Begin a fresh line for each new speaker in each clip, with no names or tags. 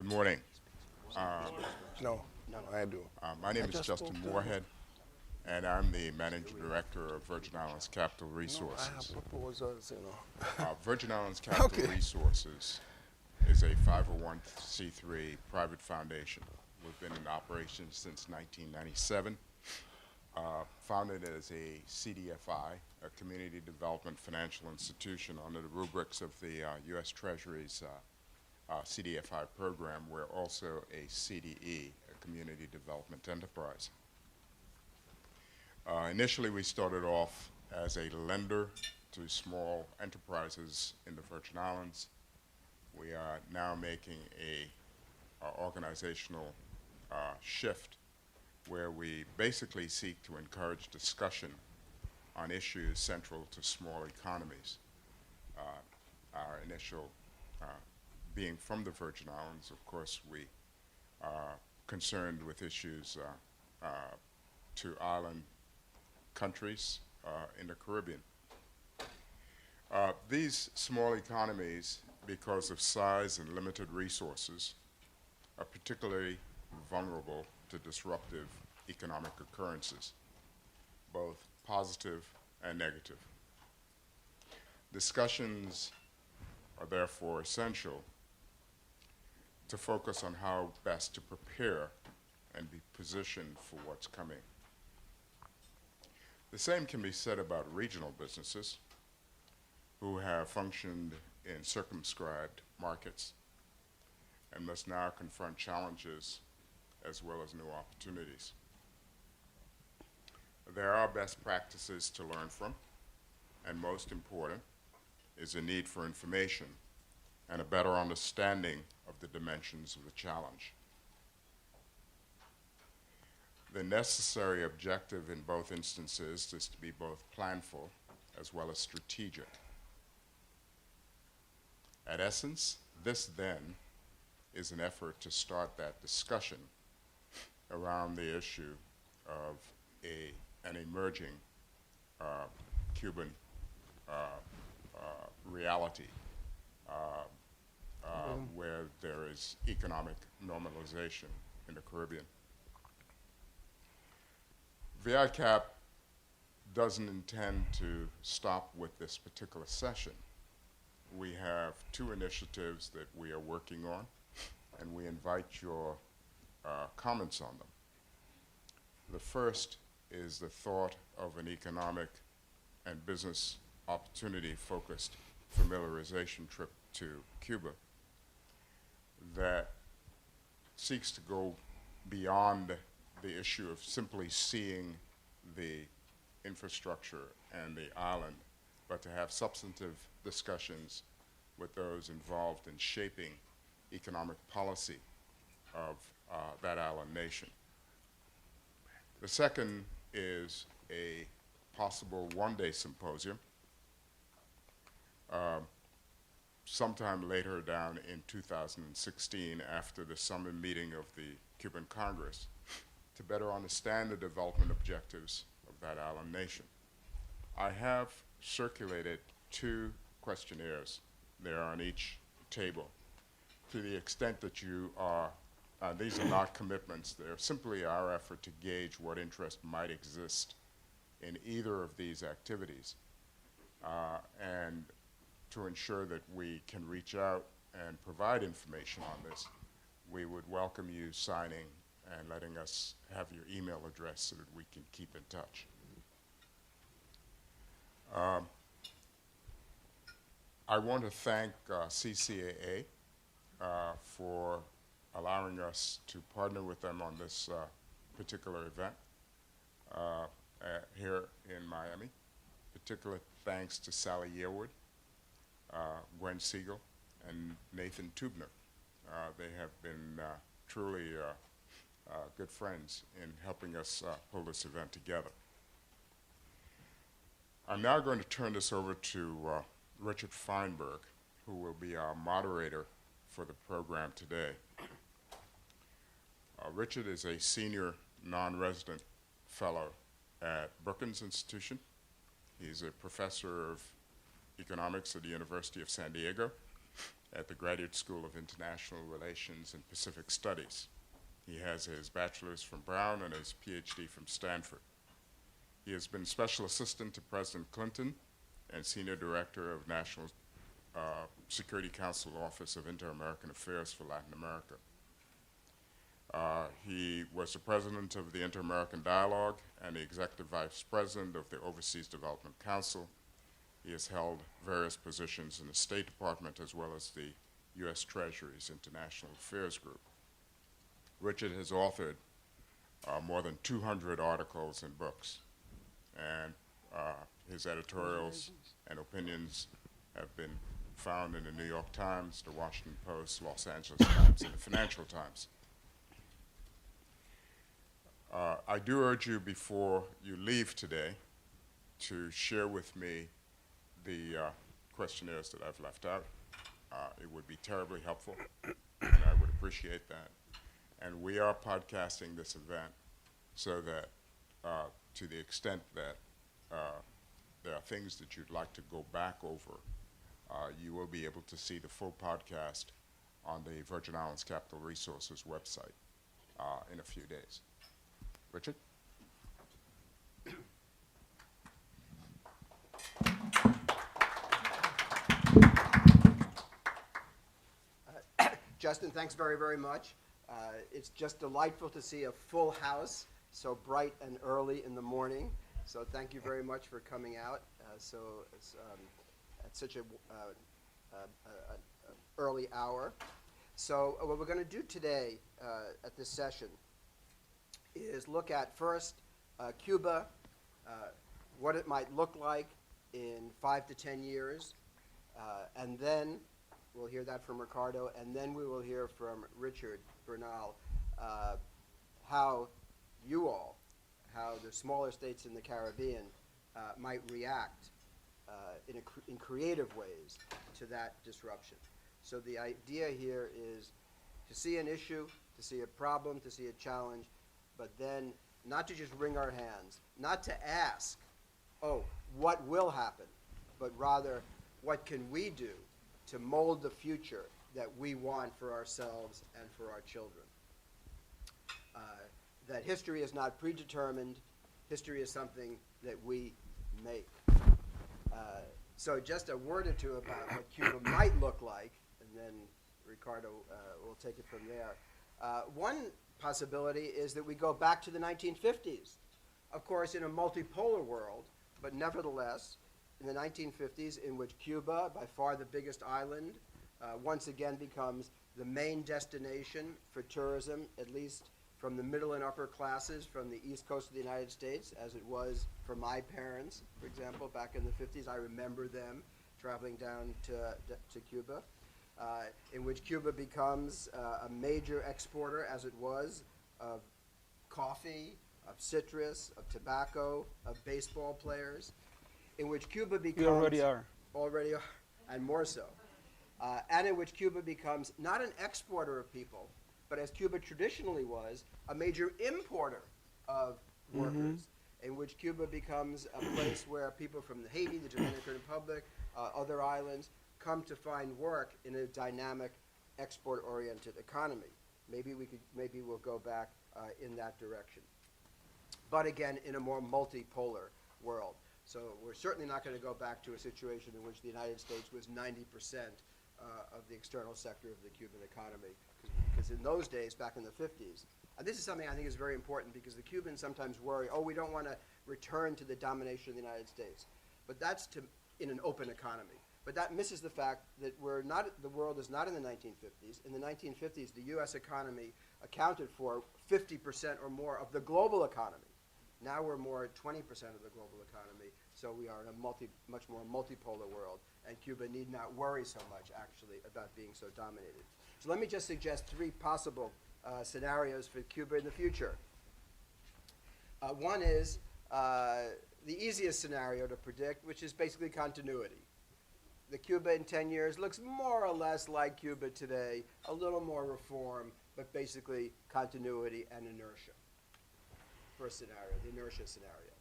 Morning. Um,
No, I do.
my name
I
is
just
Justin
spoke to him.
Moorhead, and I'm the Managing Director of Virgin Islands Capital
No, I have
Resources.
proposals.
Virgin Islands Capital
Okay.
Resources is a 501c3 private foundation. We've been in operation since 1997, founded as a CDFI, a Community Development Financial Institution under the rubrics of the U.S. Treasury's CDFI program. We're also a CDE, a Community Development Enterprise. Initially, we started off as a lender to small enterprises in the Virgin Islands. We are now making a organizational shift where we basically seek to encourage discussion on issues central to small economies. Our initial being from the Virgin Islands, of course, we are concerned with issues to island countries in the Caribbean. These small economies, because of size and limited resources, are particularly vulnerable to disruptive economic occurrences, both positive and negative. Discussions are therefore essential to focus on how best to prepare and be positioned for what's coming. The same can be said about regional businesses who have functioned in circumscribed markets and must now confront challenges as well as new opportunities. There are best practices to learn from, and most important is a need for information and a better understanding of the dimensions of the challenge. The necessary objective in both instances is to be both planful as well as strategic. At essence, this then is an effort to start that discussion around the issue of an emerging Cuban reality where there is economic normalization in the Caribbean. VICAP doesn't intend to stop with this particular session. We have two initiatives that we are working on, and we invite your comments on them. The first is the thought of an economic and business opportunity-focused familiarization trip to Cuba that seeks to go beyond the issue of simply seeing the infrastructure and the island, but to have substantive discussions with those involved in shaping economic policy of that island nation. The second is a possible one-day symposium sometime later down in 2016 after the summer meeting of the Cuban Congress to better understand the development objectives of that island nation. I have circulated two questionnaires there on each table. To the extent that you are, these are not commitments, they're simply our effort to gauge what interest might exist in either of these activities and to ensure that we can reach out and provide information on this. We would welcome you signing and letting us have your email address so that we can keep in touch. I want to thank CCAA for allowing us to partner with them on this particular event here in Miami. Particular thanks to Sally Yearwood, Gwen Siegel, and Nathan Tubner. They have been truly good friends in helping us pull this event together. I'm now going to turn this over to Richard Feinberg, who will be our moderator for the program today. Richard is a senior non-resident fellow at Brookings Institution. He's a professor of economics at the University of San Diego at the Graduate School of International Relations and Pacific Studies. He has his bachelor's from Brown and his PhD from Stanford. He has been special assistant to President Clinton and senior director of National Security Council Office of Inter-American Affairs for Latin America. He was the president of the Inter-American Dialogue and the executive vice president of the Overseas Development Council. He has held various positions in the State Department as well as the U.S. Treasury's International Affairs Group. Richard has authored more than 200 articles and books, and his editorials and opinions have been found in the New York Times, the Washington Post, Los Angeles Times, and the Financial Times. I do urge you before you leave today to share with me the questionnaires that I've left out. It would be terribly helpful, and I would appreciate that. And we are podcasting this event so that to the extent that there are things that you'd like to go back over, you will be able to see the full podcast on the Virgin Islands Capital Resources website in a few days. Richard?
Justin, thanks very, very much. It's just delightful to see a full house so bright and early in the morning. So thank you very much for coming out at such a early hour. So what we're going to do today at this session is look at first Cuba, what it might look like in 5 to 10 years, and then we'll hear that from Ricardo, and then we will hear from Richard Bernal how you all, how the smaller states in the Caribbean might react in creative ways to that disruption. So the idea here is to see an issue, to see a problem, to see a challenge, but then not to just wring our hands, not to ask, oh, what will happen, but rather, what can we do to mold the future that we want for ourselves and for our children? That history is not predetermined. History is something that we make. So just a word or two about what Cuba might look like, and then Ricardo will take it from there. One possibility is that we go back to the 1950s. Of course, in a multipolar world, but nevertheless, in the 1950s, in which Cuba, by far the biggest island, once again becomes the main destination for tourism, at least from the middle and upper classes from the east coast of the United States, as it was for my parents, for example, back in the 50s. I remember them traveling down to Cuba, in which Cuba becomes a major exporter, as it was, of coffee, of citrus, of tobacco, of baseball players, in which Cuba becomes...
You already are.
Already are, and more so. And in which Cuba becomes not an exporter of people, but as Cuba traditionally was, a major importer of workers, in which Cuba becomes a place where people from Haiti, the Dominican Republic, other islands, come to find work in a dynamic, export-oriented economy. Maybe we'll go back in that direction. But again, in a more multipolar world. So we're certainly not going to go back to a situation in which the United States was 90% of the external sector of the Cuban economy. Because in those days, back in the 50s, and this is something I think is very important because the Cubans sometimes worry, oh, we don't want to return to the domination of the United States. But that's in an open economy. But that misses the fact that the world is not in the 1950s. In the 1950s, the U.S. economy accounted for 50% or more of the global economy. Now we're more at 20% of the global economy, so we are in a much more multipolar world, and Cuba need not worry so much, actually, about being so dominated. So let me just suggest 3 possible scenarios for Cuba in the future. One is the easiest scenario to predict, which is basically continuity. The Cuba in 10 years looks more or less like Cuba today, a little more reform, but basically continuity and inertia. First scenario, the inertia scenario.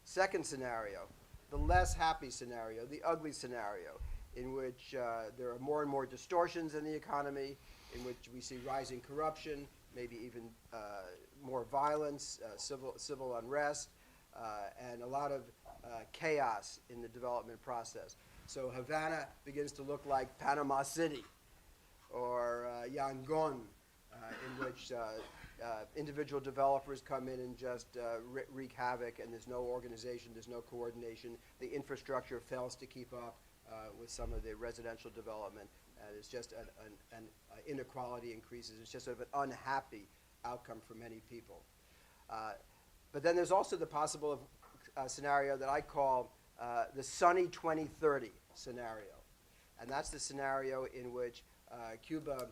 Second scenario, the less happy scenario, the ugly scenario, in which there are more and more distortions in the economy, in which we see rising corruption, maybe even more violence, civil unrest, and a lot of chaos in the development process. So Havana begins to look like Panama City or Yangon, in which individual developers come in and just wreak havoc, and there's no organization, there's no coordination. The infrastructure fails to keep up with some of the residential development, and it's just an inequality increases. It's just sort of an unhappy outcome for many people. But then there's also the possible scenario that I call the sunny 2030 scenario. And that's the scenario in which Cuba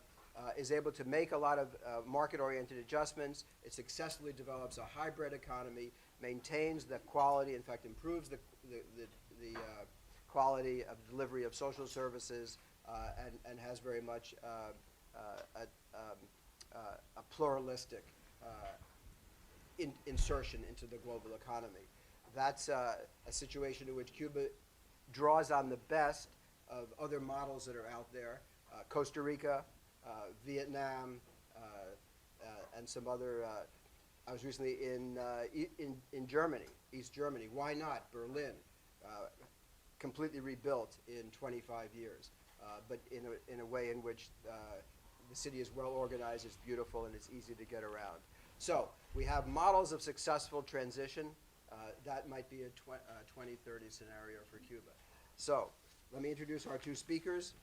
is able to make a lot of market-oriented adjustments. It successfully develops a hybrid economy, maintains the quality, in fact, improves the quality of delivery of social services, and has very much a pluralistic insertion into the global economy. That's a situation in which Cuba draws on the best of other models that are out there, Costa Rica, Vietnam, and some other. I was recently in Germany, East Germany. Why not Berlin? Completely rebuilt in 25 years, but in a way in which the city is well organized, it's beautiful, and it's easy to get around. So we have models of successful transition. That might be a 2030 scenario for Cuba. So let me introduce our two speakers.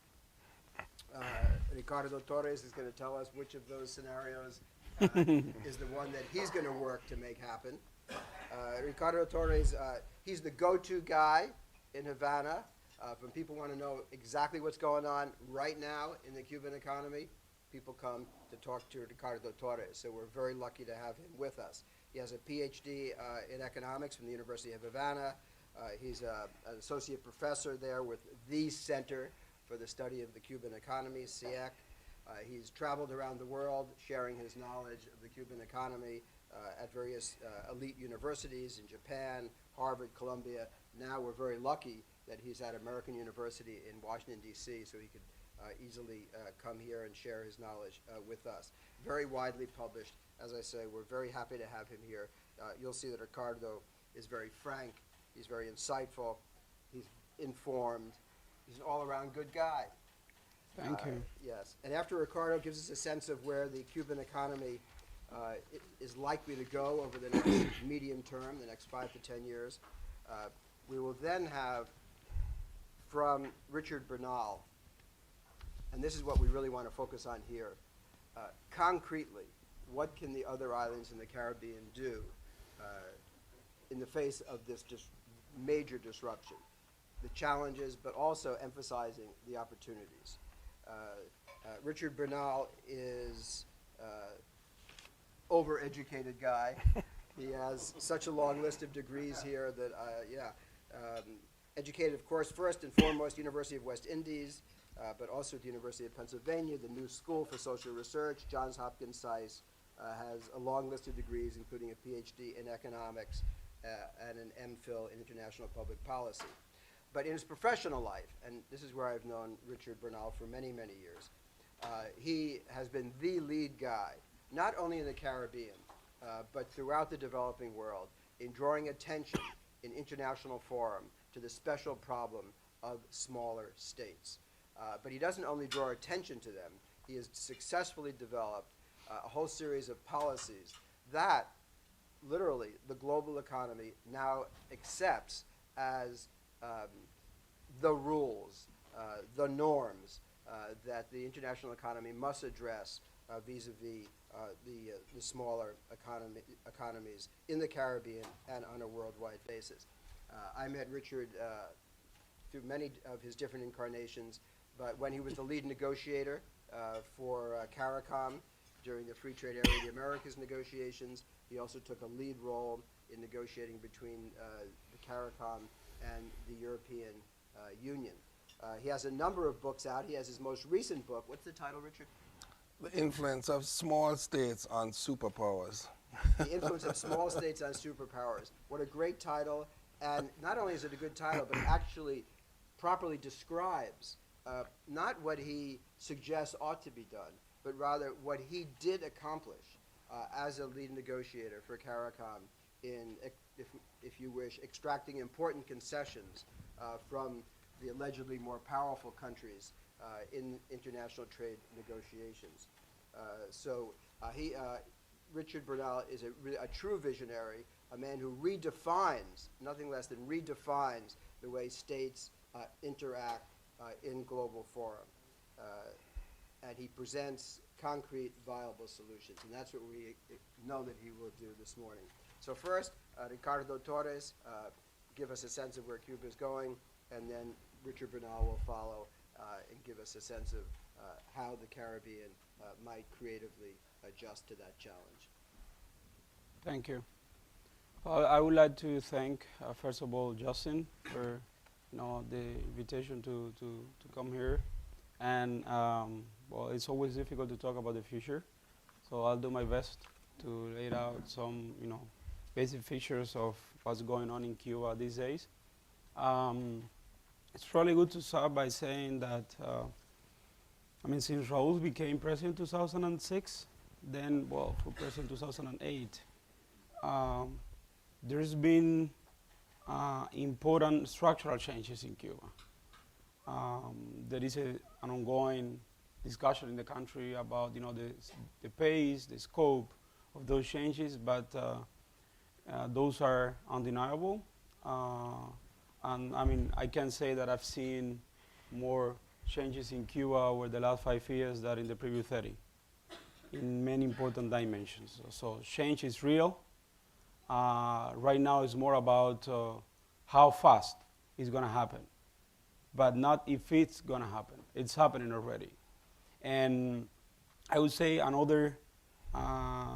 Ricardo Torres is going to tell us which of those scenarios is the one that he's going to work to make happen. Ricardo Torres, he's the go-to guy in Havana. When people want to know exactly what's going on right now in the Cuban economy, people come to talk to Ricardo Torres. So we're very lucky to have him with us. He has a PhD in economics from the University of Havana. He's an associate professor there with the Center for the Study of the Cuban Economy, CIEC. He's traveled around the world sharing his knowledge of the Cuban economy at various elite universities in Japan, Harvard, Columbia. Now we're very lucky that he's at American University in Washington, D.C., so he could easily come here and share his knowledge with us. Very widely published. As I say, we're very happy to have him here. You'll see that Ricardo is very frank. He's very insightful. He's informed. He's an all-around good guy.
Thank you.
Yes. And after Ricardo gives us a sense of where the Cuban economy is likely to go over the next medium term, the next 5 to 10 years, we will then have from Richard Bernal, and this is what we really want to focus on here, concretely, what can the other islands in the Caribbean do in the face of this major disruption? The challenges, but also emphasizing the opportunities. Richard Bernal is overeducated guy. He has such a long list of degrees here that, educated, of course, first and foremost, University of West Indies, but also at the University of Pennsylvania, the New School for Social Research, Johns Hopkins SAIS, has a long list of degrees, including a PhD in economics and an MPhil in international public policy. But in his professional life, and this is where I've known Richard Bernal for many, many years, he has been the lead guy, not only in the Caribbean, but throughout the developing world, in drawing attention in international forum to the special problem of smaller states. But he doesn't only draw attention to them, he has successfully developed a whole series of policies that literally the global economy now accepts as the rules, the norms that the international economy must address vis-a-vis the smaller economies in the Caribbean and on a worldwide basis. I met Richard through many of his different incarnations, but when he was the lead negotiator for CARICOM during the Free Trade Area of the Americas negotiations, he also took a lead role in negotiating between the CARICOM and the European Union. He has a number of books out. He has his most recent book. What's the title, Richard?
The influence of small states on superpowers.
The Influence of Small States on Superpowers. What a great title. And not only is it a good title, but it actually properly describes not what he suggests ought to be done, but rather what he did accomplish as a lead negotiator for CARICOM in, if you wish, extracting important concessions from the allegedly more powerful countries in international trade negotiations. Richard Bernal is a true visionary, a man who redefines, nothing less than redefines, the way states interact in global forum. And he presents concrete, viable solutions. And that's what we know that he will do this morning. So first, Ricardo Torres, give us a sense of where Cuba is going, and then Richard Bernal will follow and give us a sense of how the Caribbean might creatively adjust to that challenge.
Thank you. Well, I would like to thank, first of all, Justin for the invitation to come here. And well, it's always difficult to talk about the future, so I'll do my best to lay out some basic features of what's going on in Cuba these days. It's probably good to start by saying that since Raúl became president in 2006, then for president 2008, there's been important structural changes in Cuba. There is an ongoing discussion in the country about the pace, the scope of those changes, but those are undeniable. And I can say that I've seen more changes in Cuba over the last 5 years than in the previous 30, in many important dimensions. So change is real. Right now it's more about how fast it's going to happen, but not if it's going to happen. It's happening already. And I would say another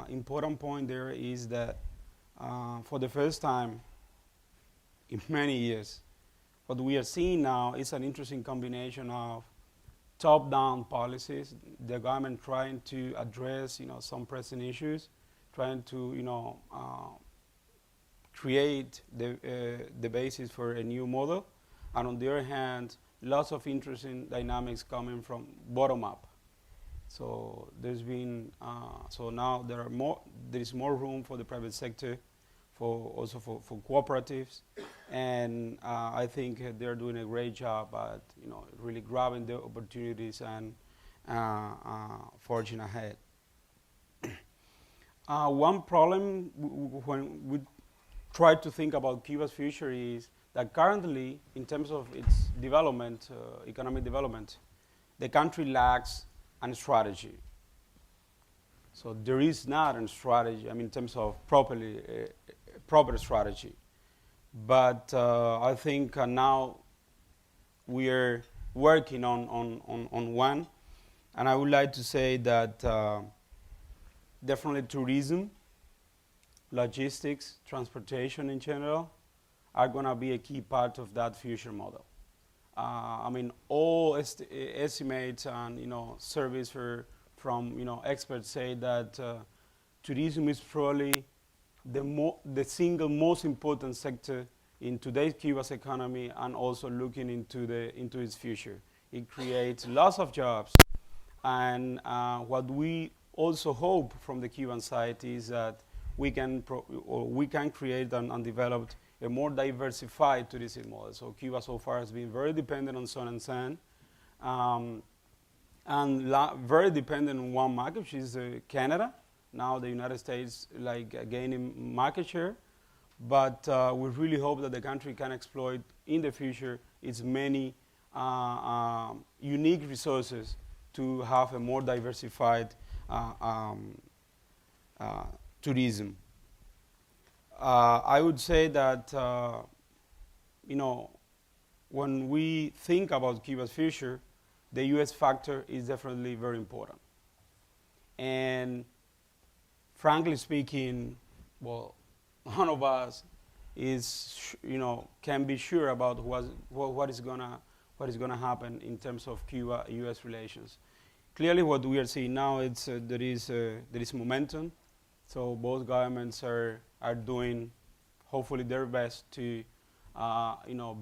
important point there is that for the first time in many years, what we are seeing now is an interesting combination of top-down policies, the government trying to address some pressing issues, trying to create the basis for a new model, and on the other hand, lots of interesting dynamics coming from bottom up. So there's been so now there is more room for the private sector, for cooperatives, and I think they're doing a great job at really grabbing the opportunities and forging ahead. One problem when we try to think about Cuba's future is that currently, in terms of its development, economic development, the country lacks a strategy. So there is not a strategy, in terms of proper strategy. But I think now we are working on one. And I would like to say that definitely tourism, logistics, transportation in general are going to be a key part of that future model. All estimates and surveys from experts say that tourism is probably the single most important sector in today's Cuba's economy, and also looking into its future. It creates lots of jobs, and what we also hope from the Cuban side is that we can create and develop a more diversified tourism model. So Cuba so far has been very dependent on sun and sand, and very dependent on one market, which is Canada. Now the United States gaining market share, but we really hope that the country can exploit in the future its many unique resources to have a more diversified tourism. I would say that when we think about Cuba's future, the U.S. factor is definitely very important. And frankly speaking, none of us can be sure about what is gonna happen in terms of Cuba-U.S. relations. Clearly, what we are seeing now there is momentum. So both governments are doing, hopefully, their best to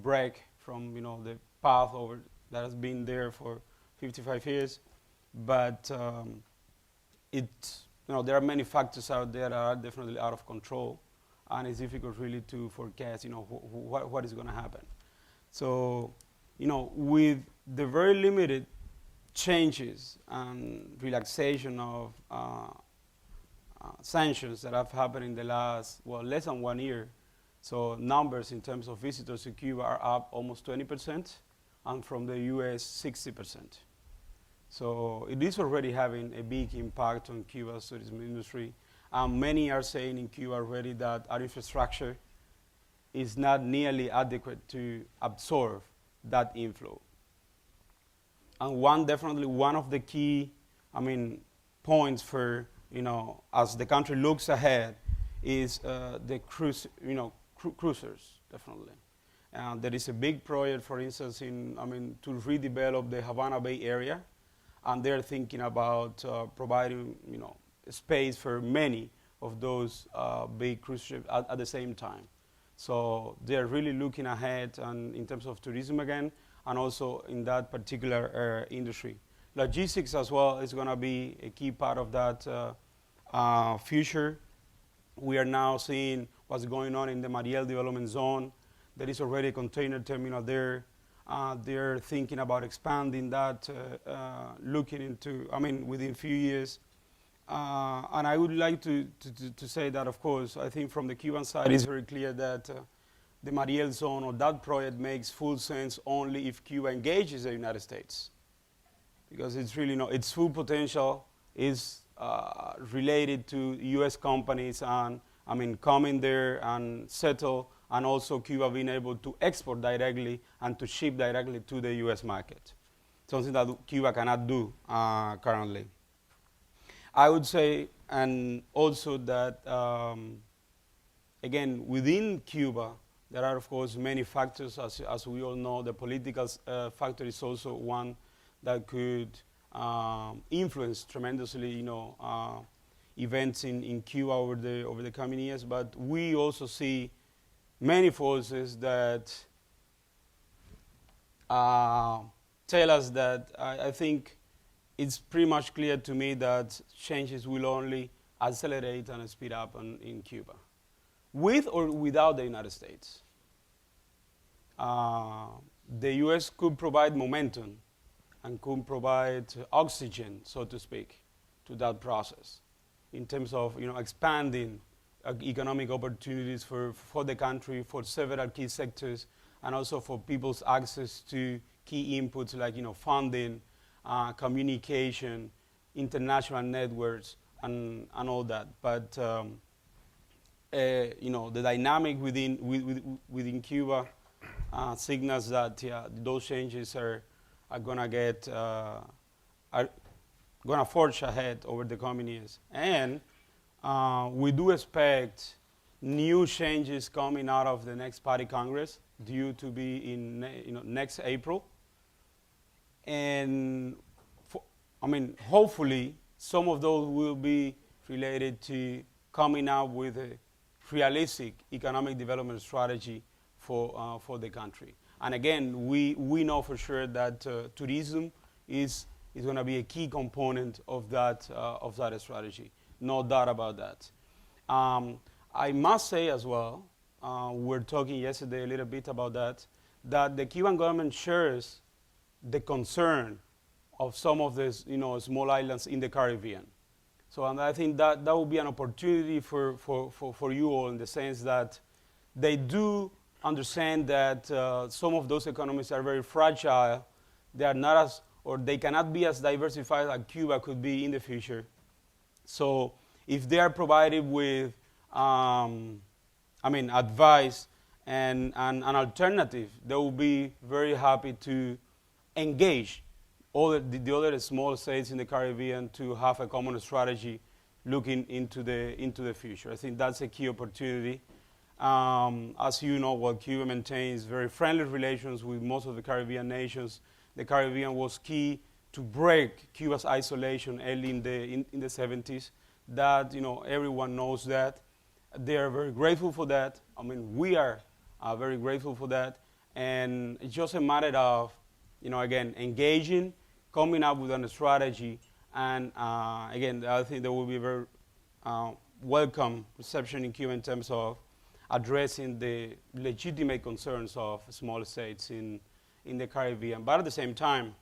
break from the path over that has been there for 55 years, but there are many factors out there that are definitely out of control, and it's difficult really to forecast, what is going to happen. So, with the very limited changes and relaxation of sanctions that have happened in the last, less than 1 year, so numbers in terms of visitors to Cuba are up almost 20%, and from the U.S., 60%. So it is already having a big impact on Cuba's tourism industry. Many are saying in Cuba already that our infrastructure is not nearly adequate to absorb that inflow. And one of the key, points for, as the country looks ahead, is the cruisers, definitely. There is a big project, for instance, to redevelop the Havana Bay area, and they're thinking about providing, space for many of those big cruise ships at the same time. So they're really looking ahead and in terms of tourism again, and also in that particular industry. Logistics as well is going to be a key part of that future. We are now seeing what's going on in the Mariel Development Zone. There is already a container terminal there. They're thinking about expanding that, looking into, within a few years. And I would like to say that, of course, I think from the Cuban side, it's very clear that the Mariel Zone or that project makes full sense only if Cuba engages the United States. Because it's really its full potential is related to U.S. companies and, coming there and settle, and also Cuba being able to export directly and to ship directly to the U.S. market, something that Cuba cannot do currently. I would say, and also that, again, within Cuba, there are, of course, many factors. As we all know, the political factor is also one that could influence tremendously, events in Cuba over the coming years. But we also see many forces that tell us that I think it's pretty much clear to me that changes will only accelerate and speed up in Cuba, with or without the United States. The U.S. could provide momentum and could provide oxygen, so to speak, to that process in terms of expanding economic opportunities for the country, for several key sectors, and also for people's access to key inputs like funding, communication, international networks, and all that. But the dynamic within Cuba signals that those changes are gonna forge ahead over the coming years, and we do expect new changes coming out of the next Party Congress, due to be in next April. And hopefully some of those will be related to coming up with a realistic economic development strategy for the country. And again, we know for sure that tourism is going to be a key component of that strategy. No doubt about that. I must say as well, we were talking yesterday a little bit about that the Cuban government shares the concern of some of the small islands in the Caribbean. So, and I think that will be an opportunity for you all, in the sense that they do understand that some of those economies are very fragile. They are not as, or they cannot be as diversified as Cuba could be in the future. So if they are provided with advice and an alternative, they will be very happy to engage all the other small states in the Caribbean to have a common strategy looking into the future. I think that's a key opportunity. As you know, Cuba maintains very friendly relations with most of the Caribbean nations. The Caribbean was key to break Cuba's isolation early in the 70s. That everyone knows that. They are very grateful for that. We are very grateful for that. And it's just a matter of, again, engaging, coming up with a strategy, and again, I think there will be a very welcome reception in Cuba in terms of addressing the legitimate concerns of small states in the Caribbean. But at the same time,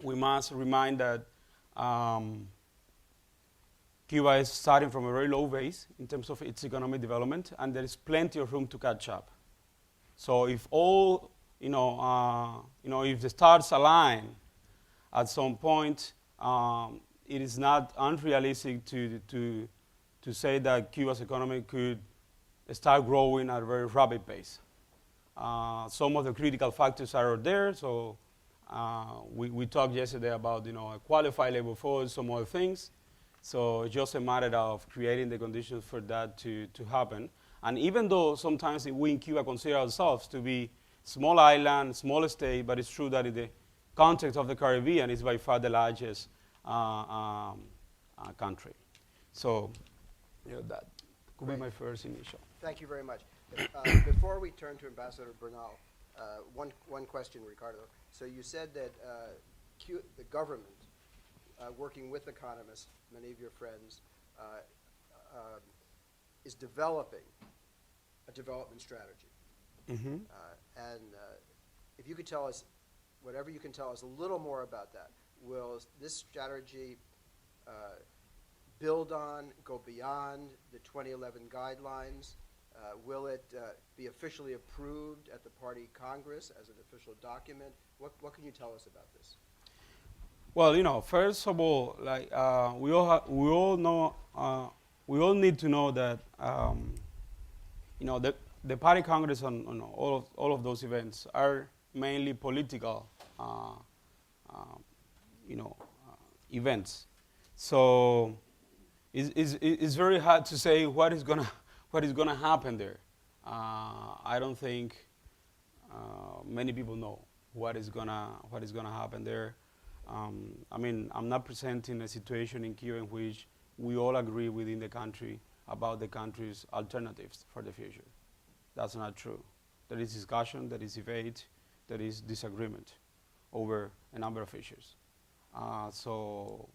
we must remind that Cuba is starting from a very low base in terms of its economic development, and there is plenty of room to catch up. So if all, if the stars align at some point, it is not unrealistic to say that Cuba's economy could start growing at a very rapid pace. Some of the critical factors are there. So we talked yesterday about a qualified labor force, some other things. So it's just a matter of creating the conditions for that to happen. And even though sometimes we in Cuba consider ourselves to be small island, small state, but it's true that in the context of the Caribbean, it's by far the largest country. So that could be my first initial.
Thank you very much. Before we turn to Ambassador Bernal, one question, Ricardo. So you said that the government, working with economists, many of your friends, is developing a development strategy.
Mm-hmm.
And if you could tell us, whatever you can tell us a little more about that, will this strategy build on, go beyond the 2011 guidelines? Will it be officially approved at the party Congress as an official document? What can you tell us about this?
Well, first of all, like we all need to know that the party Congress on all of those events are mainly political, events. So it's very hard to say what is gonna happen there. I don't think many people know what is gonna happen there. I'm not presenting a situation in Cuba in which we all agree within the country about the country's alternatives for the future. That's not true. There is discussion, there is debate, there is disagreement over a number of issues. So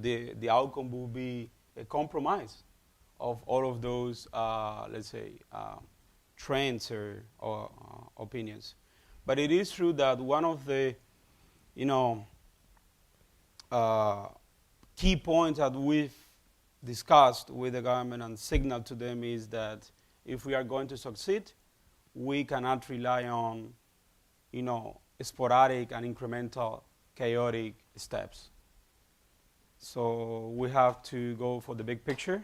the outcome will be a compromise of all of those, let's say, trends or opinions. But it is true that one of the, key points that we've discussed with the government and signaled to them is that if we are going to succeed, we cannot rely on, sporadic and incremental, chaotic steps. So we have to go for the big picture.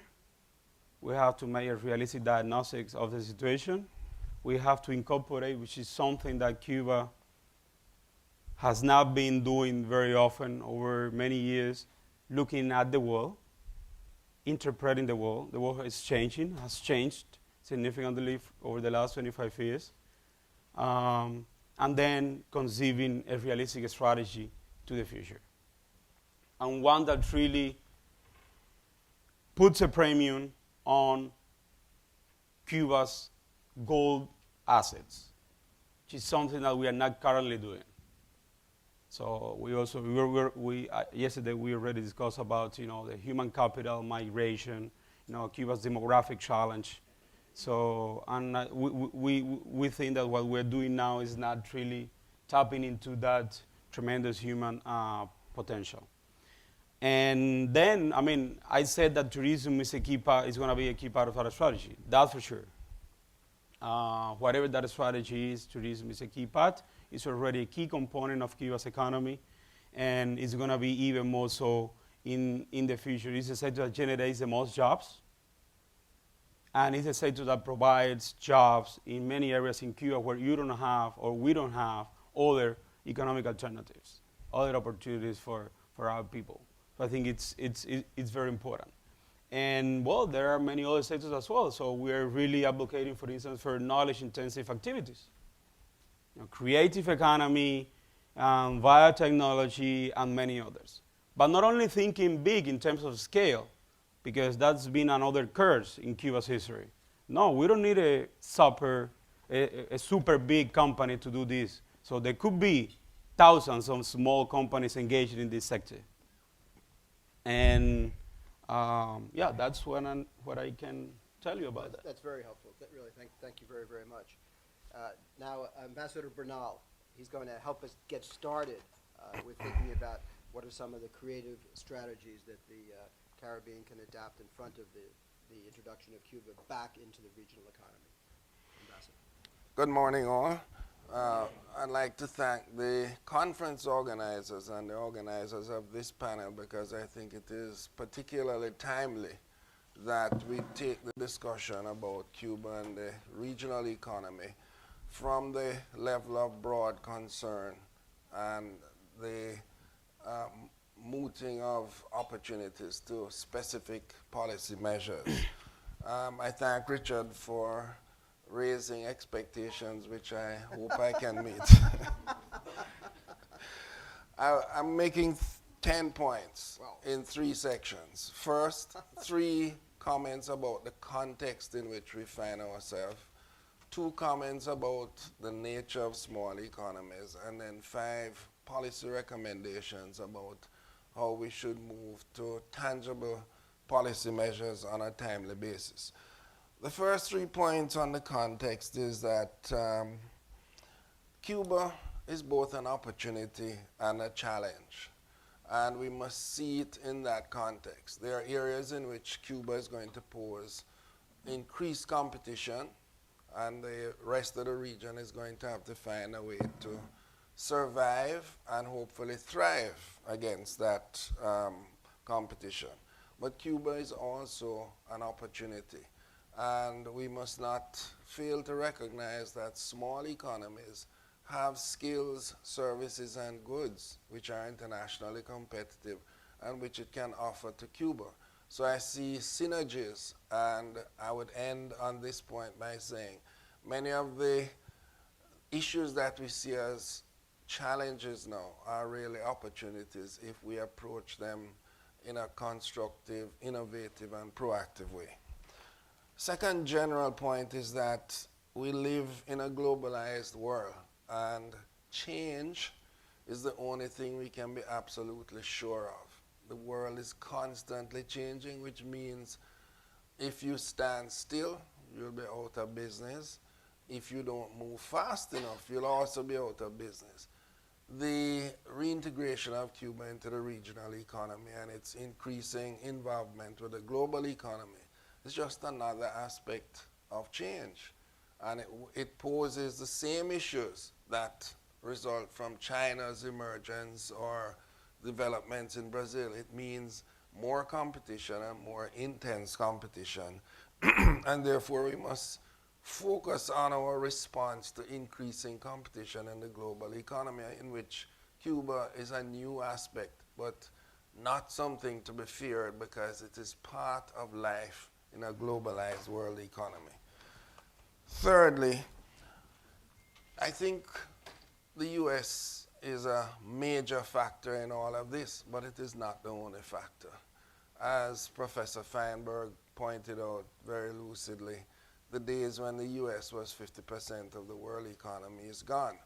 We have to make a realistic diagnosis of the situation. We have to incorporate, which is something that Cuba has not been doing very often over many years, looking at the world, interpreting the world. The world is changing, has changed significantly over the last 25 years, and then conceiving a realistic strategy to the future. And one that really puts a premium on Cuba's gold assets, which is something that we are not currently doing. So yesterday we already discussed about the human capital migration, Cuba's demographic challenge. So and we think that what we're doing now is not really tapping into that tremendous human potential. And then I said that tourism is is going to be a key part of our strategy. That's for sure. Whatever that strategy is, tourism is a key part. It's already a key component of Cuba's economy, and it's going to be even more so in the future. It's a sector that generates the most jobs, and it's a sector that provides jobs in many areas in Cuba where you don't have, or we don't have, other economic alternatives, other opportunities for our people. So I think it's very important. And well, there are many other sectors as well. So we're really advocating, for instance, for knowledge-intensive activities. Creative economy, biotechnology, and many others. But not only thinking big in terms of scale, because that's been another curse in Cuba's history. No, we don't need a super a super big company to do this. So there could be thousands of small companies engaged in this sector. And yeah, that's what I can tell you about that.
That's very helpful. Really, thank you very, very much. Now, Ambassador Bernal, he's going to help us get started with thinking about what are some of the creative strategies that the Caribbean can adapt in front of the introduction of Cuba back into the regional economy. Ambassador.
Good morning, all. I'd like to thank the conference organizers and the organizers of this panel because I think it is particularly timely that we take the discussion about Cuba and the regional economy from the level of broad concern and the mooting of opportunities to specific policy measures. I thank Richard for raising expectations, which I hope I can meet. I'm making 10 points in 3 sections. First, 3 comments about the context in which we find ourselves, 2 comments about the nature of small economies, and then 5 policy recommendations about how we should move to tangible policy measures on a timely basis. The first 3 points on the context is that Cuba is both an opportunity and a challenge, and we must see it in that context. There are areas in which Cuba is going to pose increased competition, and the rest of the region is going to have to find a way to survive and hopefully thrive against that competition. But Cuba is also an opportunity, and we must not fail to recognize that small economies have skills, services, and goods which are internationally competitive and which it can offer to Cuba. So I see synergies, and I would end on this point by saying many of the issues that we see as challenges now are really opportunities if we approach them in a constructive, innovative, and proactive way. Second general point is that we live in a globalized world, and change is the only thing we can be absolutely sure of. The world is constantly changing, which means if you stand still, you'll be out of business. If you don't move fast enough, you'll also be out of business. The reintegration of Cuba into the regional economy and its increasing involvement with the global economy is just another aspect of change. And it poses the same issues that result from China's emergence or developments in Brazil. It means more competition and more intense competition. And therefore we must focus on our response to increasing competition in the global economy, in which Cuba is a new aspect, but not something to be feared because it is part of life in a globalized world economy. Thirdly, I think the US is a major factor in all of this, but it is not the only factor. As Professor Feinberg pointed out very lucidly, the days when the US was 50% of the world economy is gone.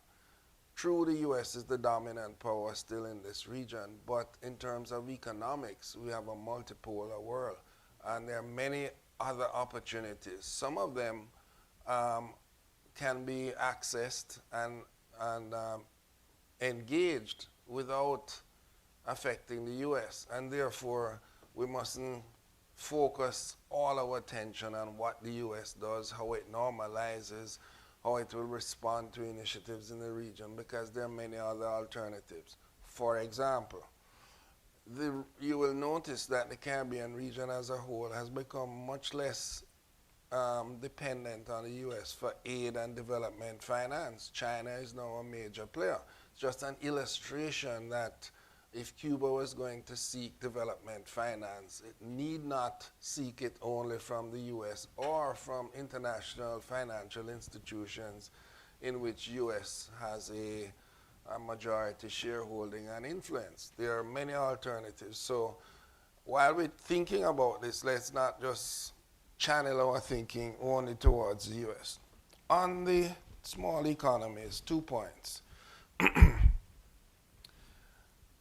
True, the US is the dominant power still in this region, but in terms of economics, we have a multipolar world, and there are many other opportunities. Some of them can be accessed and engaged without affecting the US, and therefore we mustn't focus all our attention on what the US does, how it normalizes, how it will respond to initiatives in the region, because there are many other alternatives. For example, you will notice that the Caribbean region as a whole has become much less dependent on the US for aid and development finance. China is now a major player. It's just an illustration that if Cuba was going to seek development finance, it need not seek it only from the US or from international financial institutions in which US has a majority shareholding and influence. There are many alternatives. So while we're thinking about this, let's not just channel our thinking only towards the US. On the small economies, 2 points.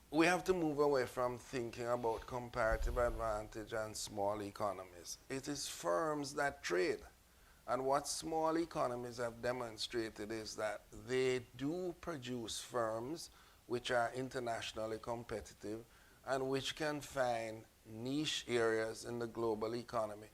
We have to move away from thinking about comparative advantage and small economies. It is firms that trade. And what small economies have demonstrated is that they do produce firms which are internationally competitive and which can find niche areas in the global economy.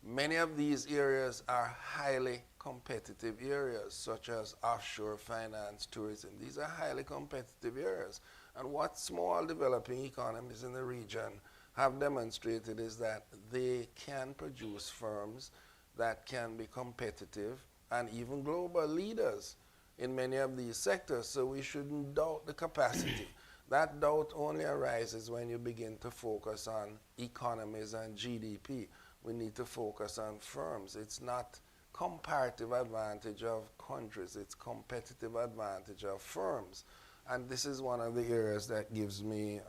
Many of these areas are highly competitive areas, such as offshore finance, tourism. These are highly competitive areas. And what small developing economies in the region have demonstrated is that they can produce firms that can be competitive and even global leaders in many of these sectors. So we shouldn't doubt the capacity. That doubt only arises when you begin to focus on economies and GDP. We need to focus on firms. It's not comparative advantage of countries, it's competitive advantage of firms. And this is one of the areas that gives me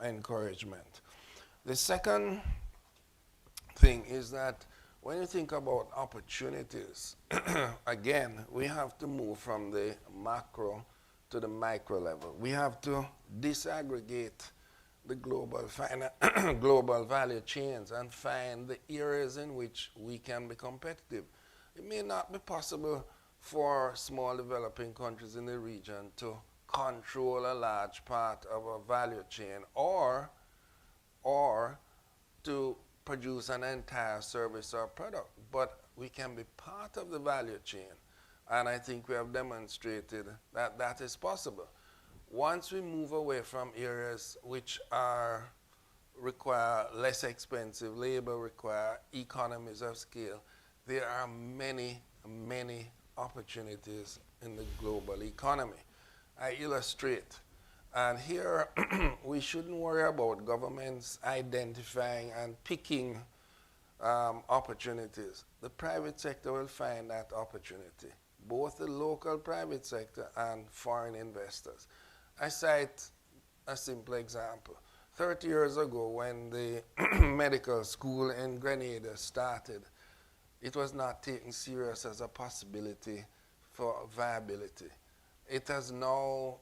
encouragement. The second thing is that when you think about opportunities, again, we have to move from the macro to the micro level. We have to disaggregate the global global value chains and find the areas in which we can be competitive. It may not be possible for small developing countries in the region to control a large part of a value chain or to produce an entire service or product, but we can be part of the value chain. And I think we have demonstrated that that is possible. Once we move away from areas which require less expensive labor, require economies of scale, there are many, many opportunities in the global economy. I illustrate. And here, we shouldn't worry about governments identifying and picking opportunities. The private sector will find that opportunity, both the local private sector and foreign investors. I cite a simple example. 30 years ago, when the medical school in Grenada started, it was not taken serious as a possibility for viability. It has now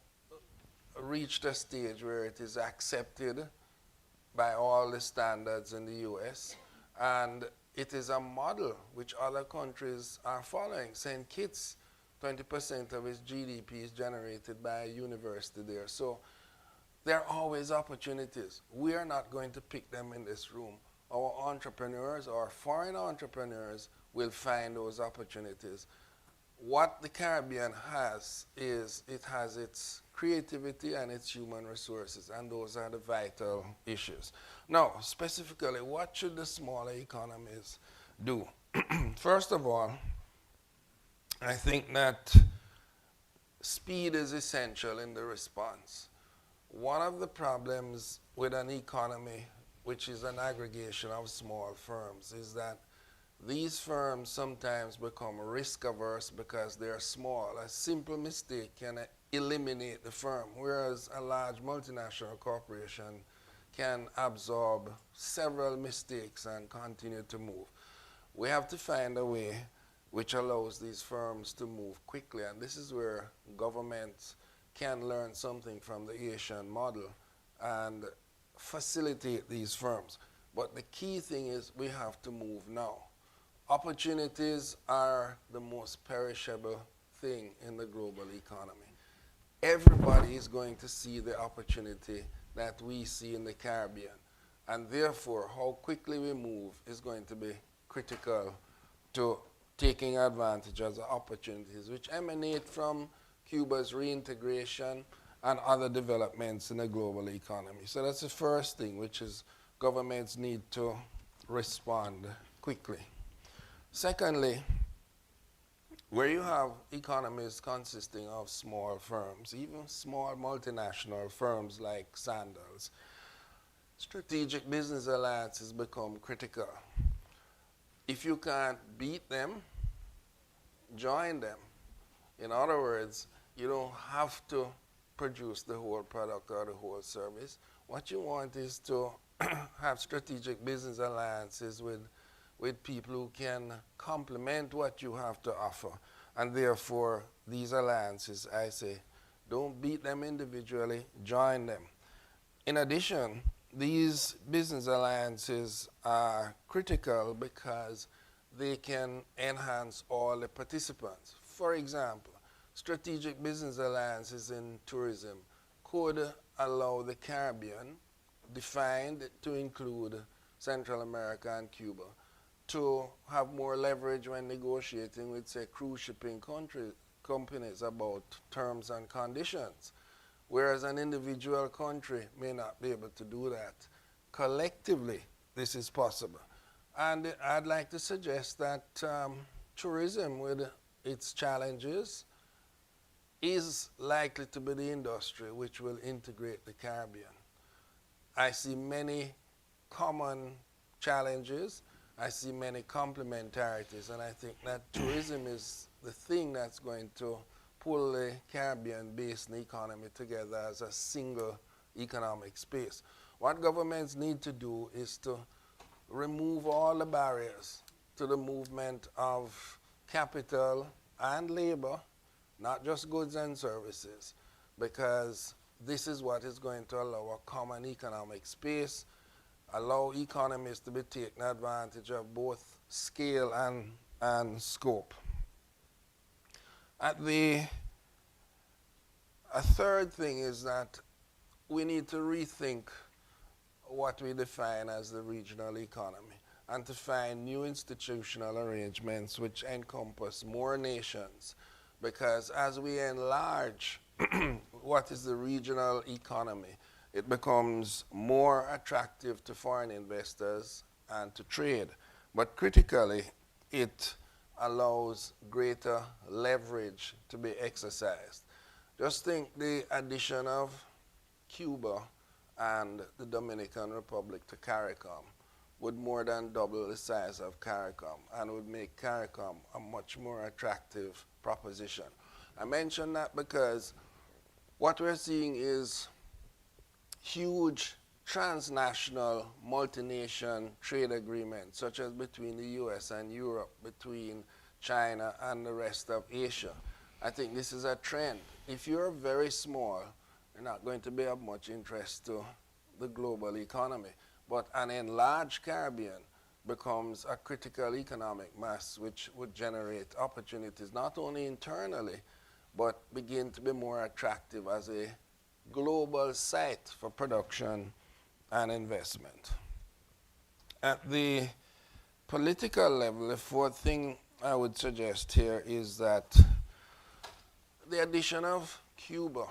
reached a stage where it is accepted by all the standards in the US, and it is a model which other countries are following. St. Kitts, 20% of its GDP is generated by a university there. So there are always opportunities. We are not going to pick them in this room. Our entrepreneurs, our foreign entrepreneurs, will find those opportunities. What the Caribbean has is it has its creativity and its human resources, and those are the vital issues. Now, specifically, what should the smaller economies do? First of all, I think that speed is essential in the response. One of the problems with an economy, which is an aggregation of small firms, is that these firms sometimes become risk averse because they're small. A simple mistake can eliminate the firm, whereas a large multinational corporation can absorb several mistakes and continue to move. We have to find a way which allows these firms to move quickly, and this is where governments can learn something from the Asian model and facilitate these firms. But the key thing is we have to move now. Opportunities are the most perishable thing in the global economy. Everybody is going to see the opportunity that we see in the Caribbean, and therefore how quickly we move is going to be critical to taking advantage of the opportunities which emanate from Cuba's reintegration and other developments in the global economy. So that's the first thing, which is governments need to respond quickly. Secondly, where you have economies consisting of small firms, even small multinational firms like Sandals, strategic business alliances become critical. If you can't beat them, join them. In other words, you don't have to produce the whole product or the whole service. What you want is to have strategic business alliances with people who can complement what you have to offer. And therefore, these alliances, I say, don't beat them individually, join them. In addition, these business alliances are critical because they can enhance all the participants. For example, strategic business alliances in tourism could allow the Caribbean, defined to include Central America and Cuba, to have more leverage when negotiating with, say, cruise shipping companies about terms and conditions, whereas an individual country may not be able to do that. Collectively, this is possible. And I'd like to suggest that tourism, with its challenges, is likely to be the industry which will integrate the Caribbean. I see many common challenges. I see many complementarities, and I think that tourism is the thing that's going to pull the Caribbean basin economy together as a single economic space. What governments need to do is to remove all the barriers to the movement of capital and labor, not just goods and services, because this is what is going to allow a common economic space, allow economies to be taken advantage of both scale and scope. A third thing is that we need to rethink what we define as the regional economy and to find new institutional arrangements which encompass more nations, because as we enlarge what is the regional economy, it becomes more attractive to foreign investors and to trade. But critically, it allows greater leverage to be exercised. Just think the addition of Cuba and the Dominican Republic to CARICOM would more than double the size of CARICOM and would make CARICOM a much more attractive proposition. I mention that because what we're seeing is huge transnational multi-nation trade agreements, such as between the US and Europe, between China and the rest of Asia. I think this is a trend. If you're very small, you're not going to be of much interest to the global economy. But an enlarged Caribbean becomes a critical economic mass which would generate opportunities not only internally, but begin to be more attractive as a global site for production and investment. At the political level, the fourth thing I would suggest here is that the addition of Cuba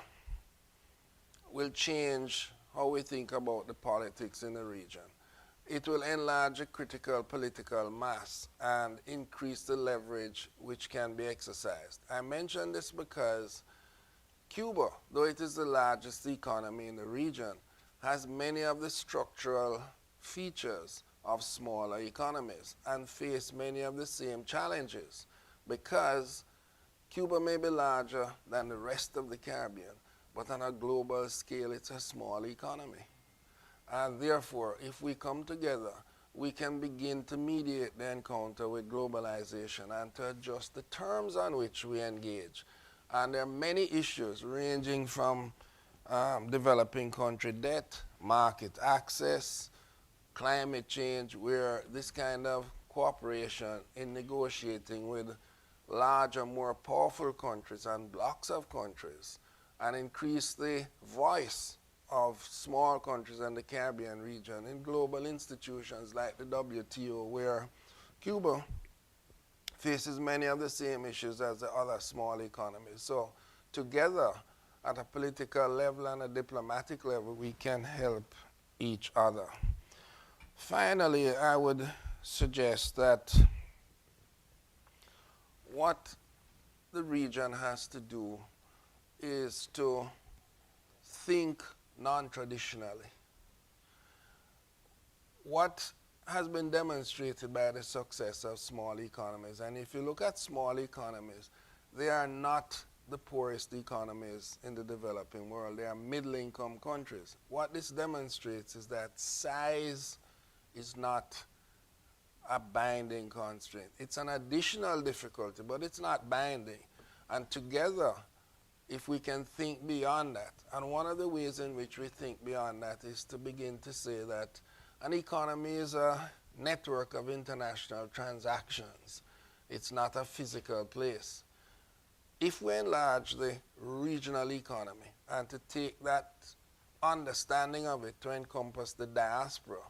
will change how we think about the politics in the region. It will enlarge a critical political mass and increase the leverage which can be exercised. I mention this because Cuba, though it is the largest economy in the region, has many of the structural features of smaller economies and face many of the same challenges, because Cuba may be larger than the rest of the Caribbean, but on a global scale it's a small economy. And therefore, if we come together, we can begin to mediate the encounter with globalization and to adjust the terms on which we engage. And there are many issues ranging from developing country debt, market access, climate change, where this kind of cooperation in negotiating with larger, more powerful countries and blocks of countries and increase the voice of small countries in the Caribbean region in global institutions like the WTO, where Cuba faces many of the same issues as the other small economies. So together, at a political level and a diplomatic level, we can help each other. Finally, I would suggest that what the region has to do is to think non-traditionally. What has been demonstrated by the success of small economies, and if you look at small economies, they are not the poorest economies in the developing world. They are middle-income countries. What this demonstrates is that size is not a binding constraint. It's an additional difficulty, but it's not binding. And together, if we can think beyond that, and one of the ways in which we think beyond that is to begin to say that an economy is a network of international transactions. It's not a physical place. If we enlarge the regional economy and to take that understanding of it to encompass the diaspora,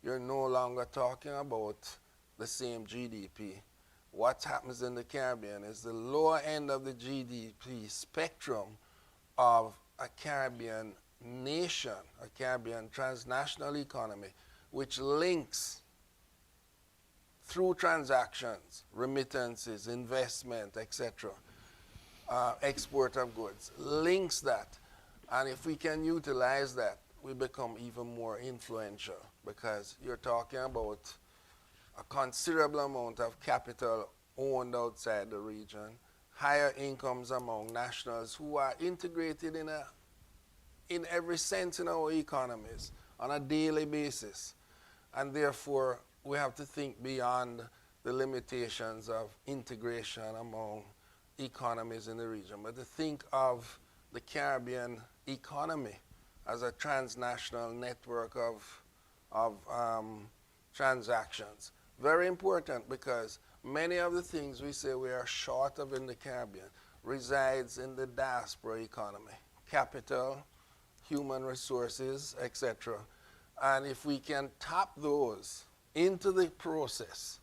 you're no longer talking about the same GDP. What happens in the Caribbean is the lower end of the GDP spectrum of a Caribbean nation, a Caribbean transnational economy, which links through transactions, remittances, investment, etc., export of goods, links that. And if we can utilize that, we become even more influential, because you're talking about a considerable amount of capital owned outside the region, higher incomes among nationals who are integrated in every sense in our economies on a daily basis. And therefore, we have to think beyond the limitations of integration among economies in the region, but to think of the Caribbean economy as a transnational network of transactions. Very important, because many of the things we say we are short of in the Caribbean resides in the diaspora economy. Capital, human resources, etc. And if we can tap those into the process,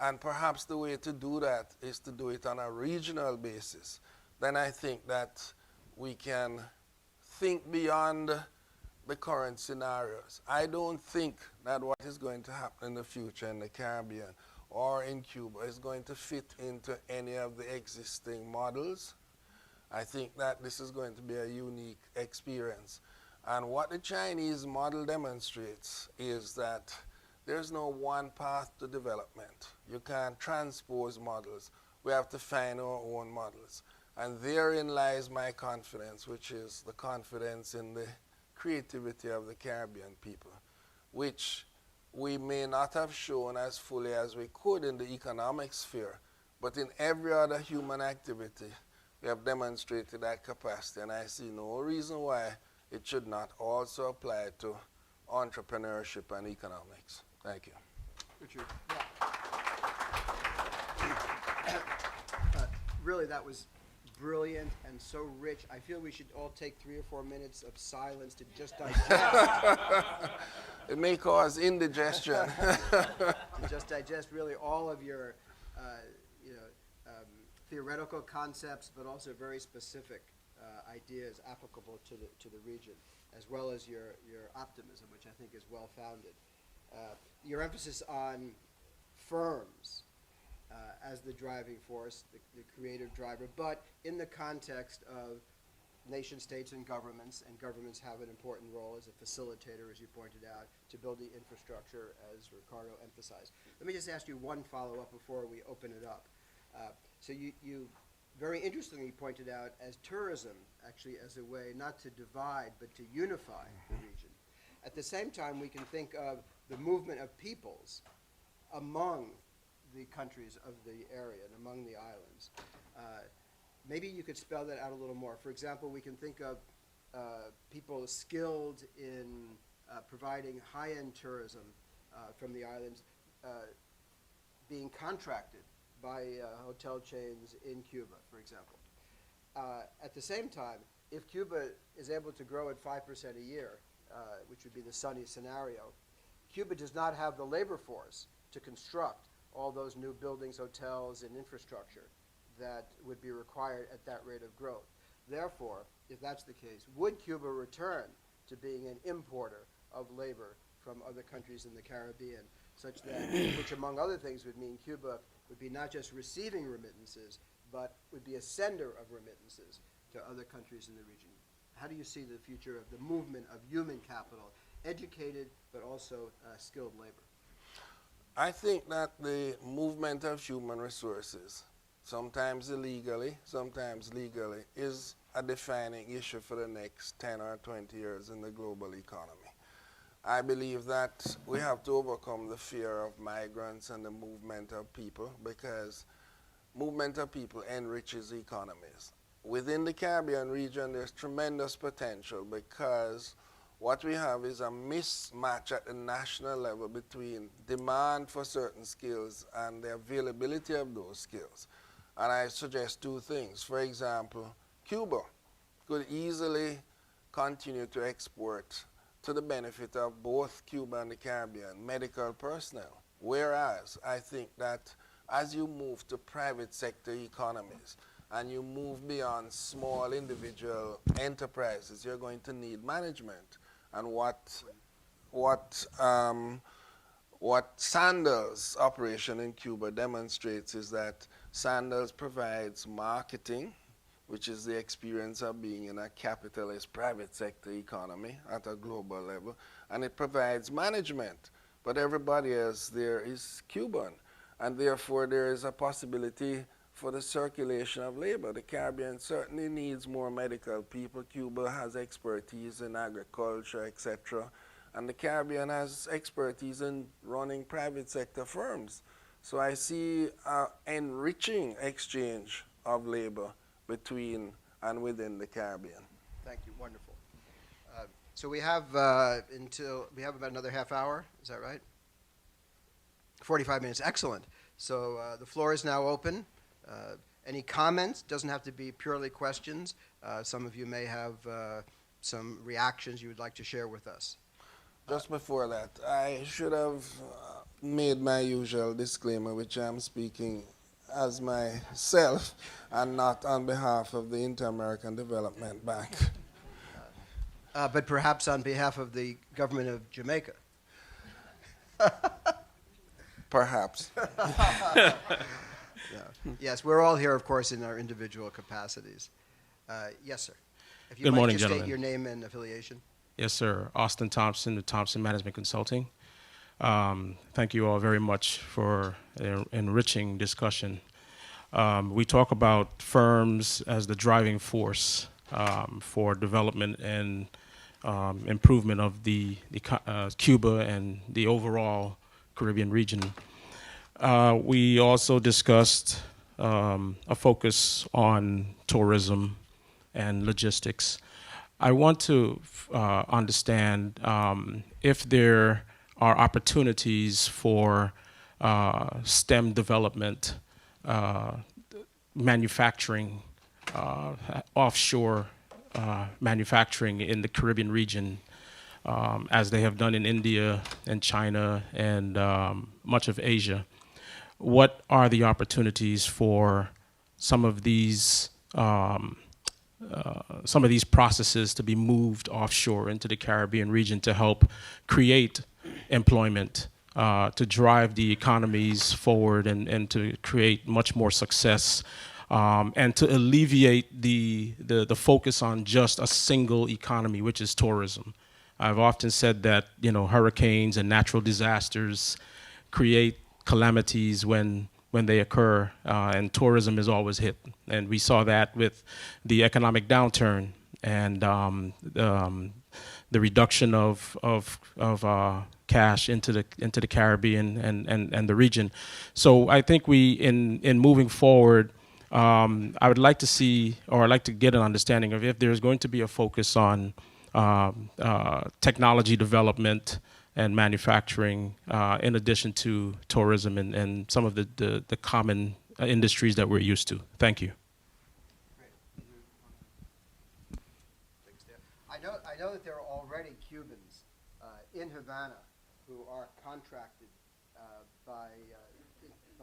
and perhaps the way to do that is to do it on a regional basis, then I think that we can think beyond the current scenarios. I don't think that what is going to happen in the future in the Caribbean or in Cuba is going to fit into any of the existing models. I think that this is going to be a unique experience. And what the Chinese model demonstrates is that there's no one path to development. You can't transpose models. We have to find our own models. And therein lies my confidence, which is the confidence in the creativity of the Caribbean people, which we may not have shown as fully as we could in the economic sphere, but in every other human activity, we have demonstrated that capacity, and I see no reason why it should not also apply to entrepreneurship and economics. Thank you.
Richard. Really, that was brilliant and so rich. I feel we should all take 3 or 4 minutes of silence to just digest.
It may cause indigestion.
To just digest really all of your theoretical concepts, but also very specific ideas applicable to the region, as well as your optimism, which I think is well founded. Your emphasis on firms as the driving force, the creative driver, but in the context of nation states and governments have an important role as a facilitator, as you pointed out, to build the infrastructure, as Ricardo emphasized. Let me just ask you one follow-up before we open it up. So you very interestingly pointed out as tourism, actually as a way not to divide, but to unify the region. At the same time, we can think of the movement of peoples among the countries of the area and among the islands. Maybe you could spell that out a little more. For example, we can think of people skilled in providing high-end tourism from the islands being contracted by hotel chains in Cuba, for example. At the same time, if Cuba is able to grow at 5% a year, which would be the sunny scenario, Cuba does not have the labor force to construct all those new buildings, hotels, and infrastructure that would be required at that rate of growth. Therefore, if that's the case, would Cuba return to being an importer of labor from other countries in the Caribbean, such that, which among other things would mean Cuba would be not just receiving remittances, but would be a sender of remittances to other countries in the region? How do you see the future of the movement of human capital, educated but also skilled labor?
I think that the movement of human resources, sometimes illegally, sometimes legally, is a defining issue for the next 10 or 20 years in the global economy. I believe that we have to overcome the fear of migrants and the movement of people, because movement of people enriches economies. Within the Caribbean region, there's tremendous potential, because what we have is a mismatch at the national level between demand for certain skills and the availability of those skills. And I suggest two things. For example, Cuba could easily continue to export, to the benefit of both Cuba and the Caribbean, medical personnel. Whereas I think that as you move to private sector economies and you move beyond small individual enterprises, you're going to need management. And what Sandals' operation in Cuba demonstrates is that Sandals provides marketing, which is the experience of being in a capitalist private sector economy at a global level, and it provides management. But everybody else there is Cuban, and therefore there is a possibility for the circulation of labor. The Caribbean certainly needs more medical people. Cuba has expertise in agriculture, etc. And the Caribbean has expertise in running private sector firms. So I see an enriching exchange of labor between and within the Caribbean.
Thank you. Wonderful. So we have we have about another half hour. Is that right? 45 minutes. Excellent. So the floor is now open. Any comments? Doesn't have to be purely questions. Some of you may have some reactions you would like to share with us.
Just before that, I should have made my usual disclaimer, which I'm speaking as myself and not on behalf of the Inter-American Development Bank.
But perhaps on behalf of the government of Jamaica.
Perhaps.
Yeah. Yes, we're all here, of course, in our individual capacities. Yes, sir. If you
Good
might
morning,
just state
gentlemen.
your name and affiliation.
Yes, sir. Austin Thompson with Thompson Management Consulting. Thank you all very much for an enriching discussion. We talk about firms as the driving force for development and improvement of the Cuba and the overall Caribbean region. We also discussed a focus on tourism and logistics. I want to understand if there are opportunities for STEM development, manufacturing, offshore manufacturing in the Caribbean region, as they have done in India and China and much of Asia. What are the opportunities for some of these processes to be moved offshore into the Caribbean region to help create employment, to drive the economies forward and to create much more success, and to alleviate the focus on just a single economy, which is tourism. I've often said that, hurricanes and natural disasters create calamities when they occur, and tourism is always hit. And we saw that with the economic downturn and the reduction of cash into the Caribbean and the region. So I think in moving forward, I would like to see, or I'd like to get an understanding of if there's going to be a focus on technology development and manufacturing, in addition to tourism and some of the common industries that we're used to. Thank you.
I know that there are already Cubans in Havana who are contracted by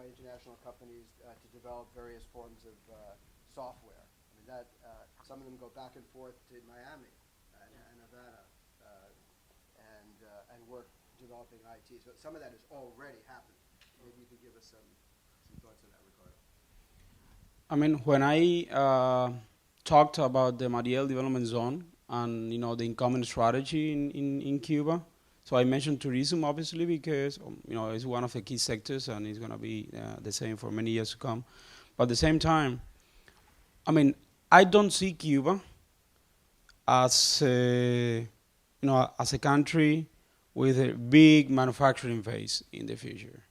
international companies to develop various forms of software. I mean that some of them go back and forth to Miami and Havana and work developing IT. So some of that has already happened. Maybe you could give us some thoughts in that regard.
I mean, when I talked about the Mariel Development Zone and the incoming strategy in Cuba, so I mentioned tourism obviously because it's one of the key sectors and it's going to be the same for many years to come. But at the same time, I mean, I don't see Cuba as a country with a big manufacturing phase in the future.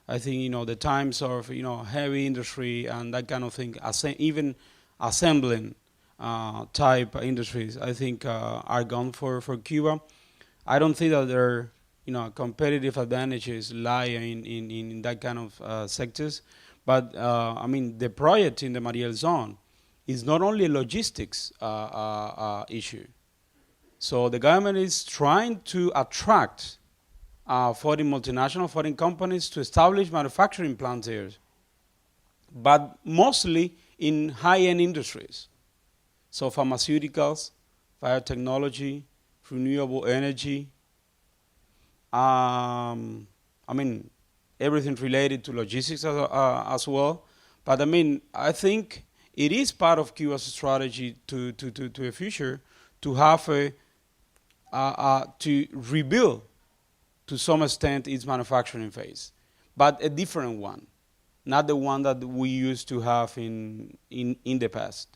I think the times of heavy industry and that kind of thing, even assembling type industries, I think are gone for Cuba. I don't think that their competitive advantages lie in that kind of sectors, but I mean the project in the Mariel Zone is not only a logistics issue. So the government is trying to attract foreign multinational, foreign companies to establish manufacturing plants here, but mostly in high-end industries. So pharmaceuticals, biotechnology, renewable energy, I mean, everything related to logistics as well. But I mean, I think it is part of Cuba's strategy to a future to have to rebuild to some extent its manufacturing phase, but a different one, not the one that we used to have in the past.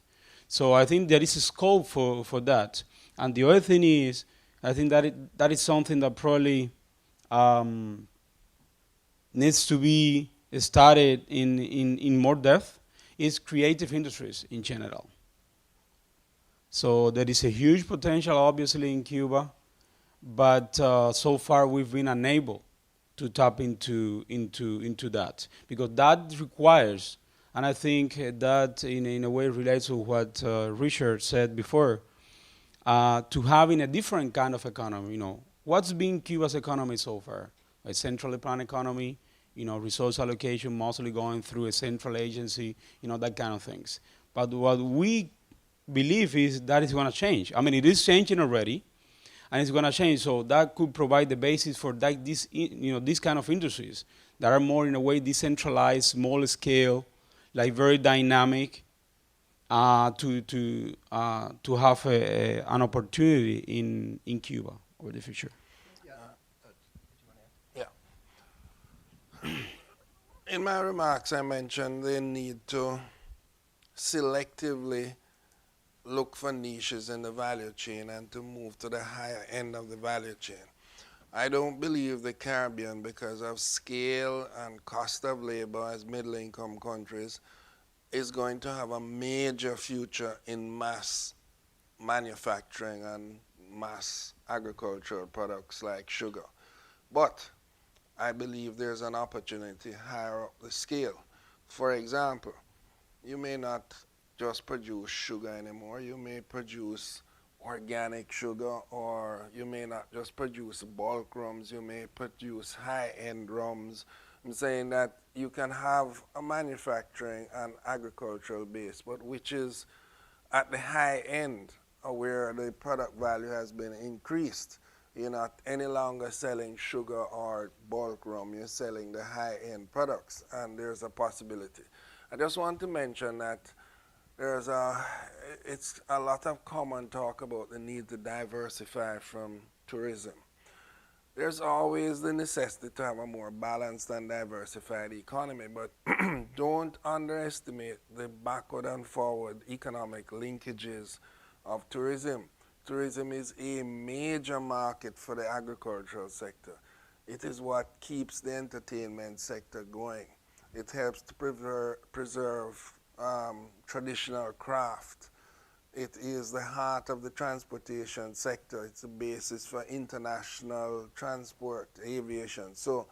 So I think there is a scope for that. And the other thing is, I think that is something that probably needs to be studied in more depth, is creative industries in general. So there is a huge potential, obviously, in Cuba, but so far we've been unable to tap into that, because that requires, and I think that in a way relates to what Richard said before, to having a different kind of economy. What's been Cuba's economy so far? A centrally planned economy, resource allocation mostly going through a central agency, that kind of things. But what we believe is that is going to change. I mean, it is changing already, and it's going to change. So that could provide the basis for these kind of industries that are more in a way decentralized, small scale, like very dynamic, to have an opportunity in Cuba over the future.
In my remarks, I mentioned the need to selectively look for niches in the value chain and to move to the higher end of the value chain. I don't believe the Caribbean, because of scale and cost of labor as middle-income countries, is going to have a major future in mass manufacturing and mass agricultural products like sugar. But I believe there's an opportunity higher up the scale. For example, you may not just produce sugar anymore. You may produce organic sugar, or you may not just produce bulk rums. You may produce high-end rums. I'm saying that you can have a manufacturing and agricultural base, but which is at the high end, where the product value has been increased. You're not any longer selling sugar or bulk rum. You're selling the high-end products, and there's a possibility. I just want to mention that it's a lot of common talk about the need to diversify from tourism. There's always the necessity to have a more balanced and diversified economy, but don't underestimate the backward and forward economic linkages of tourism. Tourism is a major market for the agricultural sector. It is what keeps the entertainment sector going. It helps to preserve traditional craft. It is the heart of the transportation sector. It's a basis for international transport, aviation. So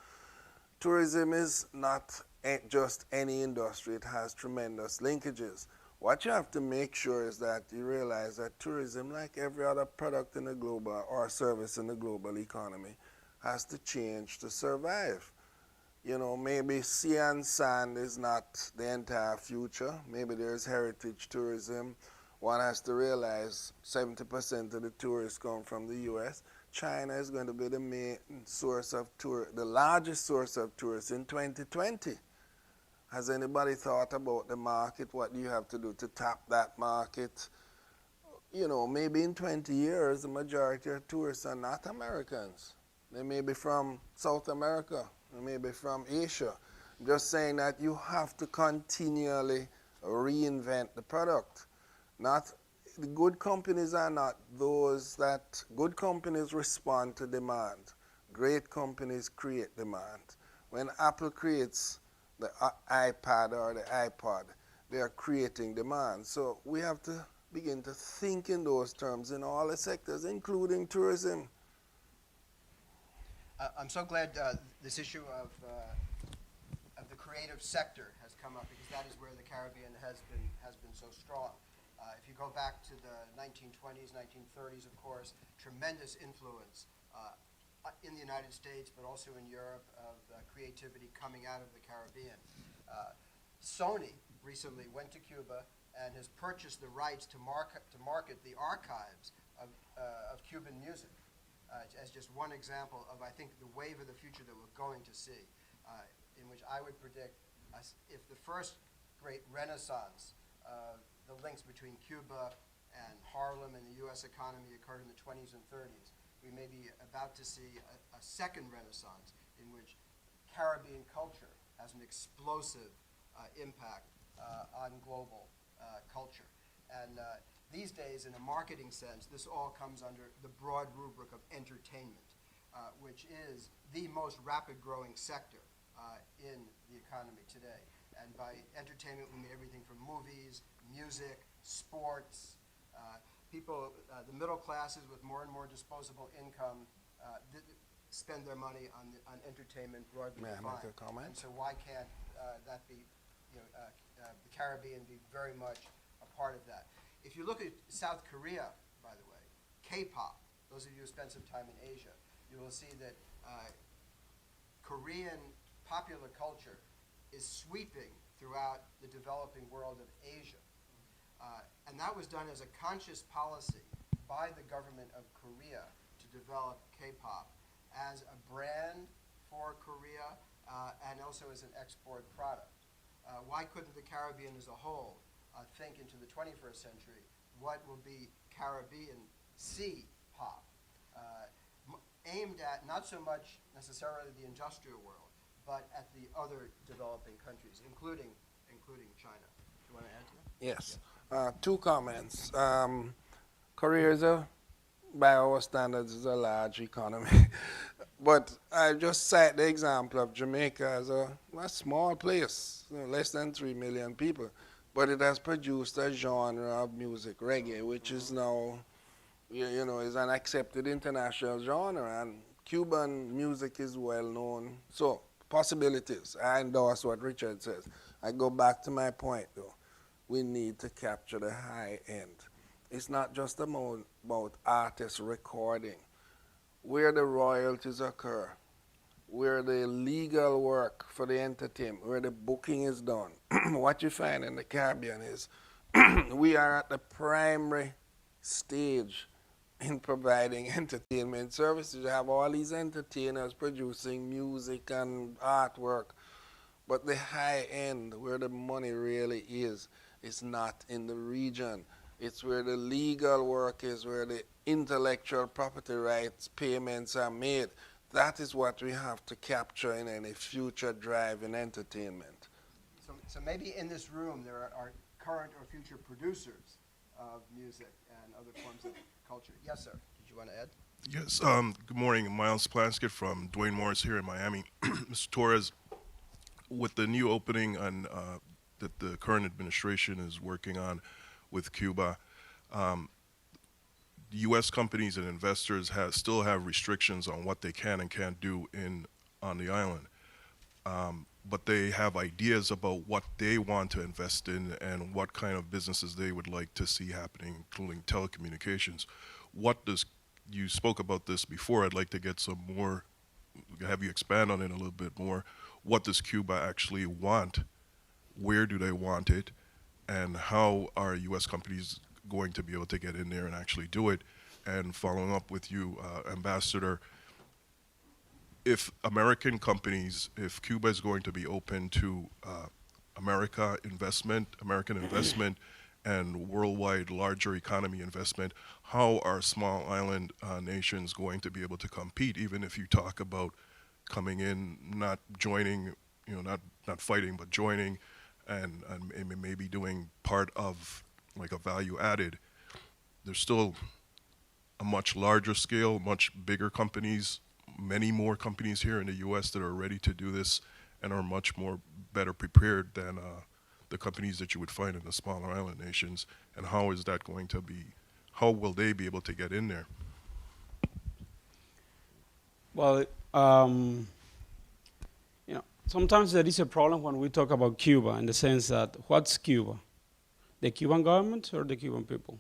tourism is not just any industry. It has tremendous linkages. What you have to make sure is that you realize that tourism, like every other product in the global or service in the global economy, has to change to survive. Maybe sea and sand is not the entire future. Maybe there's heritage tourism. One has to realize 70% of the tourists come from the U.S. China is going to be the main source of the largest source of tourists in 2020. Has anybody thought about the market? What do you have to do to tap that market? Maybe in 20 years, the majority of tourists are not Americans. They may be from South America. They may be from Asia. I'm just saying that you have to continually reinvent the product. The good companies are not those that, good companies respond to demand. Great companies create demand. When Apple creates the iPad or the iPod, they are creating demand. So we have to begin to think in those terms in all the sectors, including tourism.
I'm so glad this issue of the creative sector has come up, because that is where the Caribbean has been so strong. If you go back to the 1920s, 1930s, of course, tremendous influence in the United States, but also in Europe, of creativity coming out of the Caribbean. Sony recently went to Cuba and has purchased the rights to market the archives of Cuban music, as just one example of, I think, the wave of the future that we're going to see, in which I would predict if the first great renaissance of the links between Cuba and Harlem and the U.S. economy occurred in the 20s and 30s, we may be about to see a second renaissance in which Caribbean culture has an explosive impact on global culture. And these days, in a marketing sense, this all comes under the broad rubric of entertainment, which is the most rapid growing sector in the economy today. And by entertainment, we mean everything from movies, music, sports. People, the middle classes with more and more disposable income, spend their money on entertainment broadly
May I
defined.
make a comment?
And so why can't that be, the Caribbean be very much a part of that? If you look at South Korea, by the way, K-pop, those of you who spend some time in Asia, you will see that Korean popular culture is sweeping throughout the developing world of Asia. And that was done as a conscious policy by the government of Korea to develop K-pop as a brand for Korea and also as an export product. Why couldn't the Caribbean as a whole think into the 21st century what will be Caribbean C-pop, aimed at not so much necessarily the industrial world, but at the other developing countries, including China. Do you want to add to that?
Yes. Two comments. Korea is by our standards, is a large economy. But I just cite the example of Jamaica as a small place, less than 3 million people. But it has produced a genre of music, reggae, which is now, is an accepted international genre. And Cuban music is well known. So, possibilities. I endorse what Richard says. I go back to my point, though. We need to capture the high end. It's not just about artists recording. Where the royalties occur, where the legal work for the entertainment, where the booking is done. What you find in the Caribbean is we are at the primary stage in providing entertainment services. You have all these entertainers producing music and artwork, but the high end, where the money really is not in the region. It's where the legal work is, where the intellectual property rights payments are made. That is what we have to capture in any future drive in entertainment.
So maybe in this room there are current or future producers of music and other forms of culture. Yes, sir. Did you want to add?
Yes. Good morning. Miles Plaskett from Dwayne Morris here in Miami. Mr. Torres, with the new opening on that the current administration is working on with Cuba, U.S. companies and investors still have restrictions on what they can and can't do on the island. But they have ideas about what they want to invest in and what kind of businesses they would like to see happening, including telecommunications. You spoke about this before. I'd like to get some more, have you expand on it a little bit more. What does Cuba actually want? Where do they want it? And how are U.S. companies going to be able to get in there and actually do it? And following up with you, Ambassador, if American companies, if Cuba is going to be open to American investment, and worldwide larger economy investment, how are small island nations going to be able to compete, even if you talk about coming in, not joining, not fighting, but joining, and maybe doing part of like a value added? There's still a much larger scale, much bigger companies, many more companies here in the U.S. that are ready to do this and are much more better prepared than the companies that you would find in the smaller island nations. And how is that going to be? How will they be able to get in there?
Well, sometimes there is a problem when we talk about Cuba in the sense that what's Cuba? The Cuban government or the Cuban people?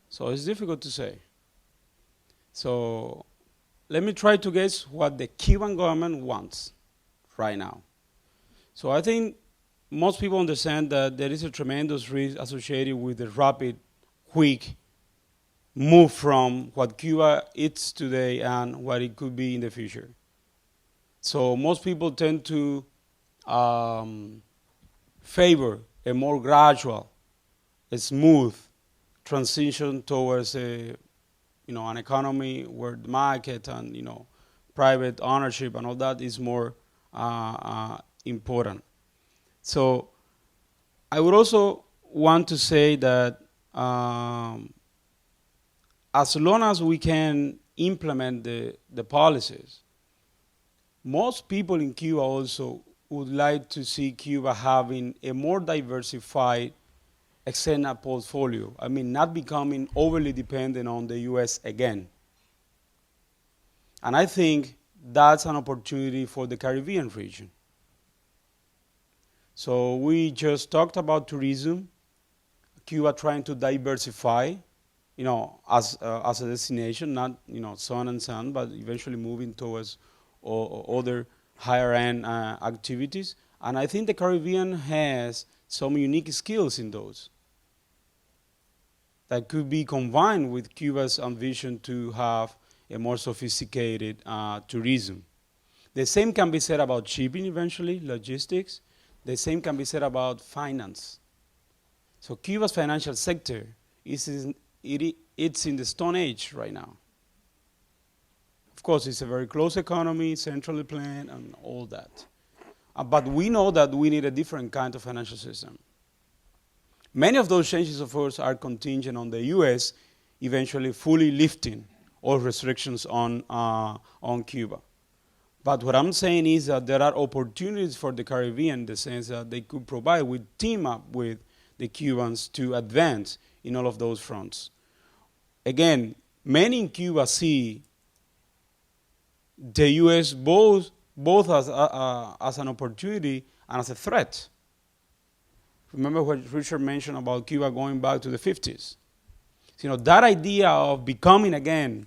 So it's difficult to say. So let me try to guess what the Cuban government wants right now. So I think most people understand that there is a tremendous risk associated with the rapid, quick move from what Cuba is today and what it could be in the future. So most people tend to favor a more gradual, a smooth transition towards an economy where the market and private ownership and all that is more important. So I would also want to say that as long as we can implement the policies, most people in Cuba also would like to see Cuba having a more diversified external portfolio. I mean, not becoming overly dependent on the U.S. again. And I think that's an opportunity for the Caribbean region. So we just talked about tourism, Cuba trying to diversify, as a destination, not sun and sun, but eventually moving towards other higher-end activities. And I think the Caribbean has some unique skills in those that could be combined with Cuba's ambition to have a more sophisticated tourism. The same can be said about shipping eventually, logistics. The same can be said about finance. So Cuba's financial sector it's in the Stone Age right now. Of course, it's a very close economy, centrally planned, and all that. But we know that we need a different kind of financial system. Many of those changes, of course, are contingent on the U.S. eventually fully lifting all restrictions on Cuba. But what I'm saying is that there are opportunities for the Caribbean in the sense that they could provide, team up with the Cubans to advance in all of those fronts. Again, many in Cuba see the U.S. both as an opportunity and as a threat. Remember what Richard mentioned about Cuba going back to the 50s. That idea of becoming again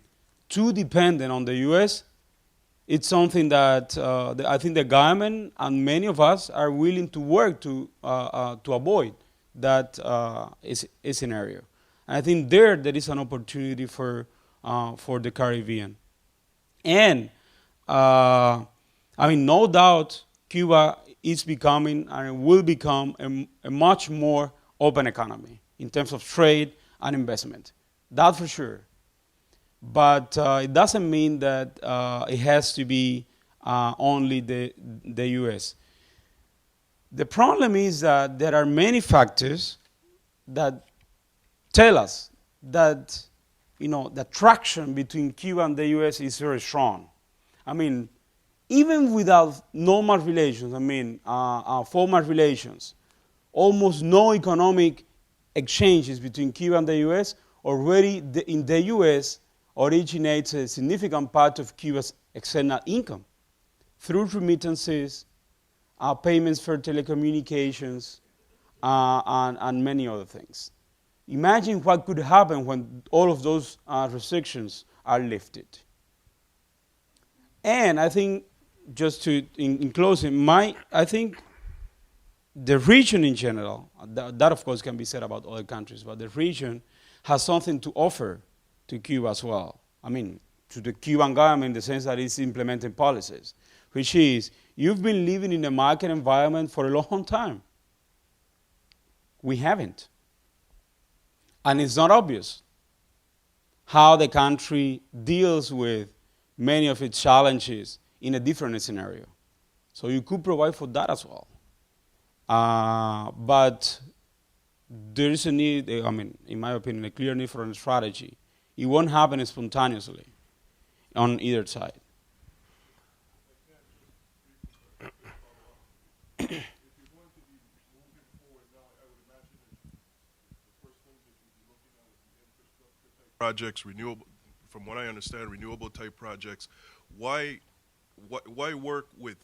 too dependent on the U.S., it's something that I think the government and many of us are willing to work to avoid that scenario. And I think there is an opportunity for the Caribbean. And no doubt Cuba is becoming and will become a much more open economy in terms of trade and investment. That for sure. But it doesn't mean that it has to be only the U.S. The problem is that there are many factors that tell us that the traction between Cuba and the U.S. is very strong. I mean, even without normal relations, formal relations, almost no economic exchanges between Cuba and the U.S. Already in the U.S. originates a significant part of Cuba's external income through remittances, payments for telecommunications, and many other things. Imagine what could happen when all of those restrictions are lifted. And I think, just in closing, I think the region in general, that of course can be said about other countries, but the region has something to offer to Cuba as well. To the Cuban government in the sense that it's implementing policies, which is, you've been living in a market environment for a long time. We haven't. And it's not obvious how the country deals with many of its challenges in a different scenario. So you could provide for that as well. But there is a need, in my opinion, a clear need for a strategy. It won't happen spontaneously. on either side.
Projects, renewable, from what I understand, renewable type projects. Why work with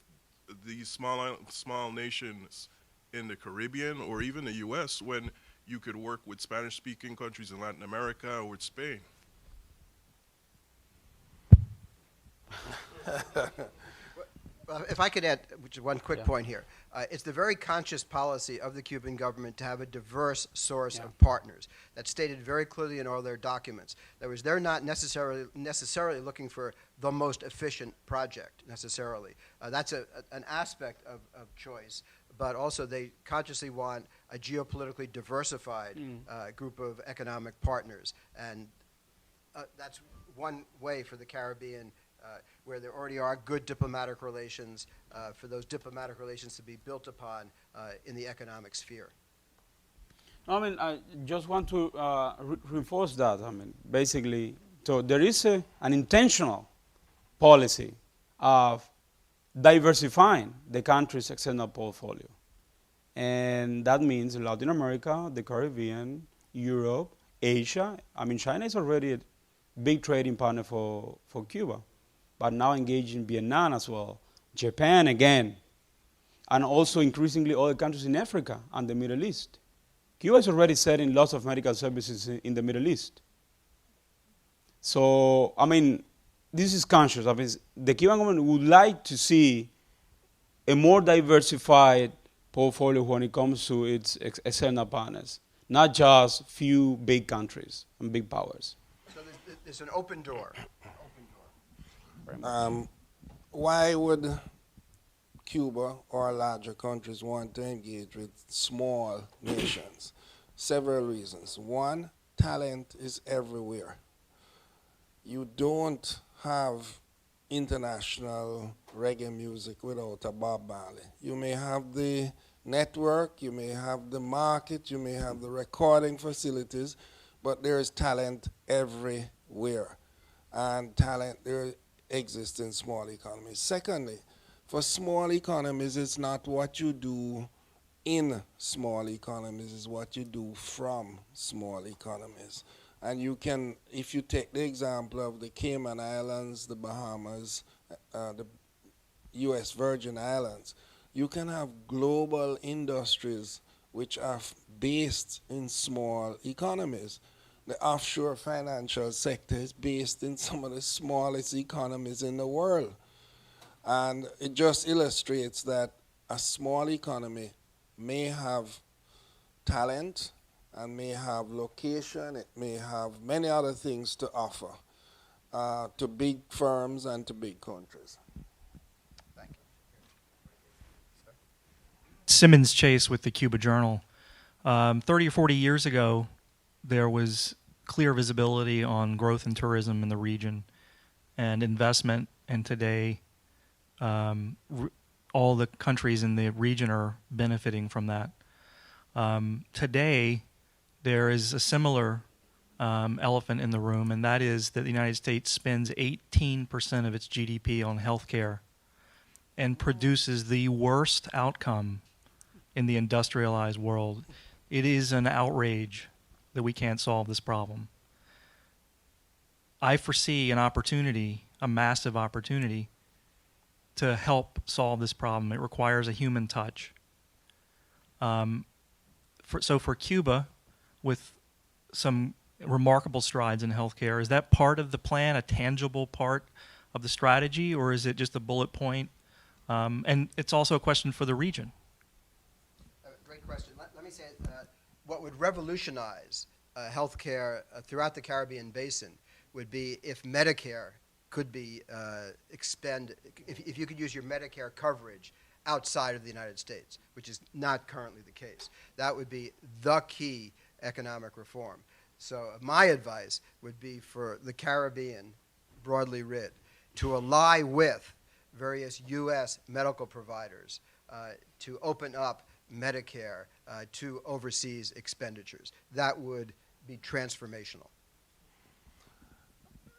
these small nations in the Caribbean or even the U.S. when you could work with Spanish-speaking countries in Latin America or with Spain?
If I could add which is one quick
Yeah.
point here. It's the very conscious policy of the Cuban government to have a diverse source
Yeah.
of partners. That's stated very clearly in all their documents. In other words, they're not necessarily looking for the most efficient project, necessarily. That's an aspect of choice, but also they consciously want a geopolitically diversified group of economic partners. And that's one way for the Caribbean where there already are good diplomatic relations, for those diplomatic relations to be built upon in the economic sphere.
I mean, I just want to reinforce that. I mean, basically, so there is an intentional policy of diversifying the country's external portfolio. And that means Latin America, the Caribbean, Europe, Asia. I mean, China is already a big trading partner for Cuba, but now engaged in Vietnam as well, Japan again, and also increasingly other countries in Africa and the Middle East. Cuba is already setting lots of medical services in the Middle East. So, I mean, this is conscious. I mean, the Cuban government would like to see a more diversified portfolio when it comes to its external partners, not just few big countries and big powers.
So there's an open door.
Why would Cuba or larger countries want to engage with small nations? Several reasons. One, talent is everywhere. You don't have international reggae music without a Bob Marley. You may have the network, you may have the market, you may have the recording facilities, but there is talent everywhere. And talent there exists in small economies. Secondly, for small economies, it's not what you do in small economies, it's what you do from small economies. And you can, if you take the example of the Cayman Islands, the Bahamas, the U.S. Virgin Islands, you can have global industries which are based in small economies. The offshore financial sector is based in some of the smallest economies in the world. And it just illustrates that a small economy may have talent and may have location, it may have many other things to offer to big firms and to big countries.
Thank you.
Simmons Chase with the Cuba Journal. 30 or 40 years ago, there was clear visibility on growth in tourism in the region and investment, and today all the countries in the region are benefiting from that. Today, there is a similar elephant in the room, and that is that the United States spends 18% of its GDP on healthcare and produces the worst outcome in the industrialized world. It is an outrage that we can't solve this problem. I foresee an opportunity, a massive opportunity, to help solve this problem. It requires a human touch. So for Cuba, with some remarkable strides in healthcare, is that part of the plan, a tangible part of the strategy, or is it just a bullet point? And it's also a question for the region.
Great question. Let me say what would revolutionize healthcare throughout the Caribbean basin would be if Medicare could be if you could use your Medicare coverage outside of the United States, which is not currently the case. That would be the key economic reform. So my advice would be for the Caribbean, broadly writ, to ally with various U.S. medical providers to open up Medicare to overseas expenditures. That would be transformational.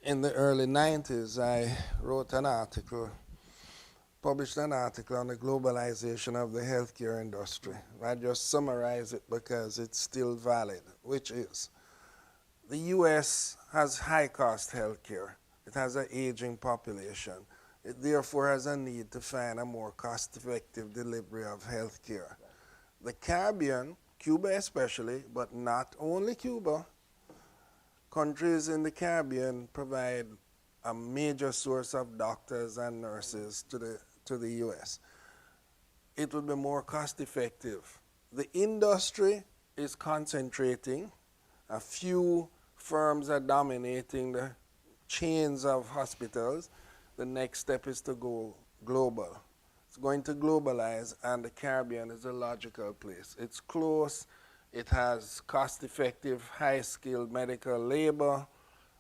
in the early 90s, I wrote an article, published an article on the globalization of the healthcare industry. I just summarize it because it's still valid, which is the US has high cost healthcare. It has an aging population. It therefore has a need to find a more cost effective delivery of healthcare. The Caribbean, Cuba especially, but not only Cuba, countries in the Caribbean provide a major source of doctors and nurses to the US. It would be more cost effective. The industry is concentrating. A few firms are dominating the chains of hospitals. The next step is to go global. It's going to globalize, and the Caribbean is a logical place. It's close. It has cost-effective, high-skilled medical labor.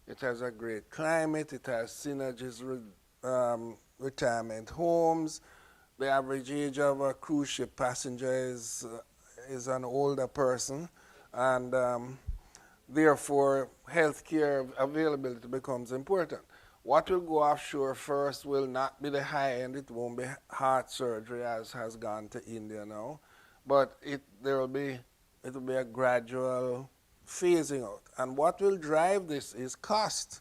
It has a great climate. It has synergies with retirement homes. The average age of a cruise ship passenger is an older person, and therefore healthcare availability becomes important. What will go offshore first will not be the high end. It won't be heart surgery as has gone to India now, but it will be a gradual phasing out. And what will drive this is cost.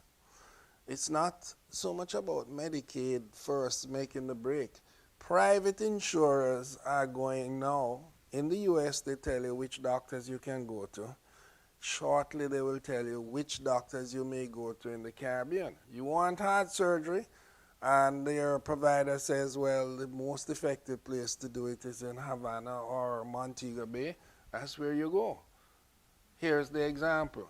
It's not so much about Medicaid first making the break. Private insurers are going now. In the US, they tell you which doctors you can go to. Shortly, they will tell you which doctors you may go to in the Caribbean. You want heart surgery, and your provider says, well, the most effective place to do it is in Havana or Montego Bay. That's where you go. Here's the example.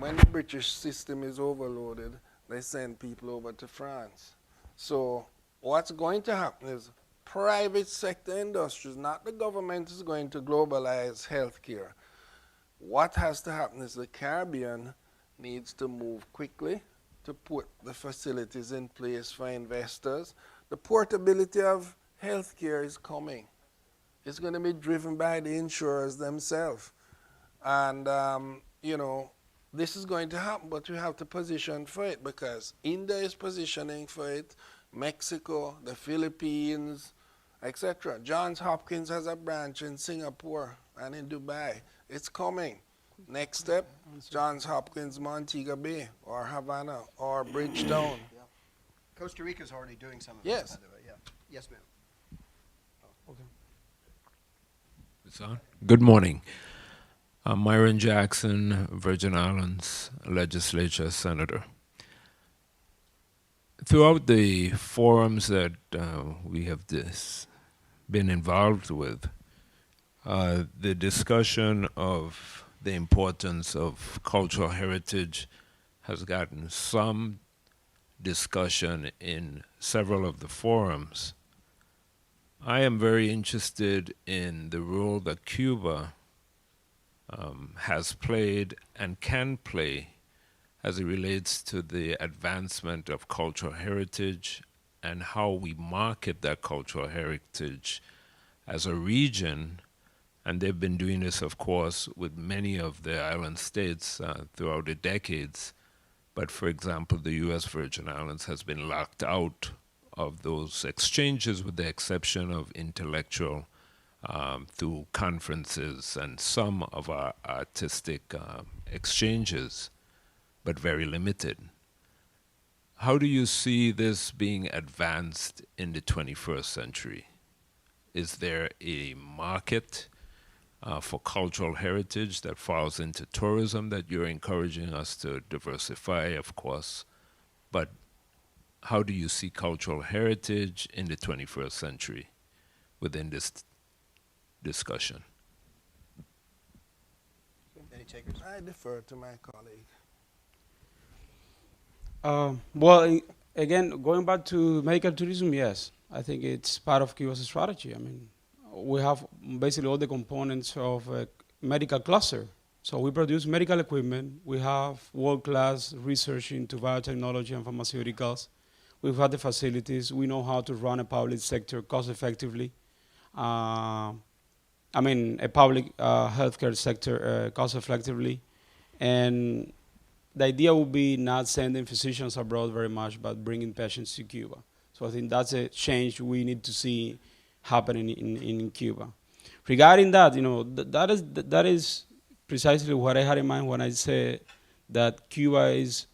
When the British system is overloaded, they send people over to France. So what's going to happen is private sector industries, not the government, is going to globalize healthcare. What has to happen is the Caribbean needs to move quickly to put the facilities in place for investors. The portability of healthcare is coming. It's going to be driven by the insurers themselves. And, this is going to happen, but we have to position for it because India is positioning for it, Mexico, the Philippines, etc. Johns Hopkins has a branch in Singapore and in Dubai. It's coming. Next step, Johns Hopkins, Montego Bay, or Havana, or Bridgetown.
Yeah. Costa Rica's already doing some of
Yes.
this, by the way. Yeah. Yes, ma'am.
Okay.
It's on. Good morning. I'm Myron Jackson, Virgin Islands Legislature Senator. Throughout the forums that we have been involved with, the discussion of the importance of cultural heritage has gotten some discussion in several of the forums. I am very interested in the role that Cuba has played and can play as it relates to the advancement of cultural heritage and how we market that cultural heritage as a region. And they've been doing this, of course, with many of the island states throughout the decades. But for example, the U.S. Virgin Islands has been locked out of those exchanges with the exception of intellectual through conferences and some of our artistic exchanges, but very limited. How do you see this being advanced in the 21st century? Is there a market for cultural heritage that falls into tourism that you're encouraging us to diversify, of course, but how do you see cultural heritage in the 21st century within this discussion?
Any takers?
I defer to my colleague.
Again, going back to medical tourism, yes. I think it's part of Cuba's strategy. I mean, we have basically all the components of a medical cluster. So we produce medical equipment. We have world-class research into biotechnology and pharmaceuticals. We've had the facilities. We know how to run a public sector cost-effectively. A public healthcare sector cost-effectively. And the idea would be not sending physicians abroad very much, but bringing patients to Cuba. So I think that's a change we need to see happening in Cuba. Regarding that, that is precisely what I had in mind when I said that Cuba is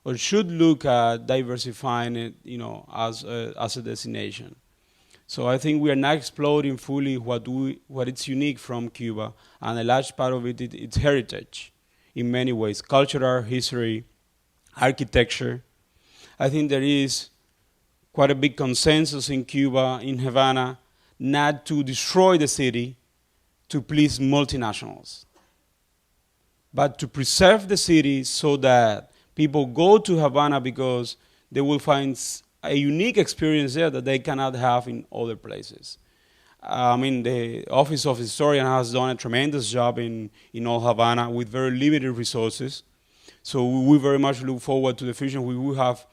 or should look at diversifying it, as a destination. So I think we are not exploring fully what is unique from Cuba, and a large part of it is its heritage in many ways, cultural, history, architecture. I think there is quite a big consensus in Cuba, in Havana, not to destroy the city to please multinationals, but to preserve the city so that people go to Havana because they will find a unique experience there that they cannot have in other places. The Office of Historian has done a tremendous job in Old Havana with very limited resources. So we very much look forward to the future. We will have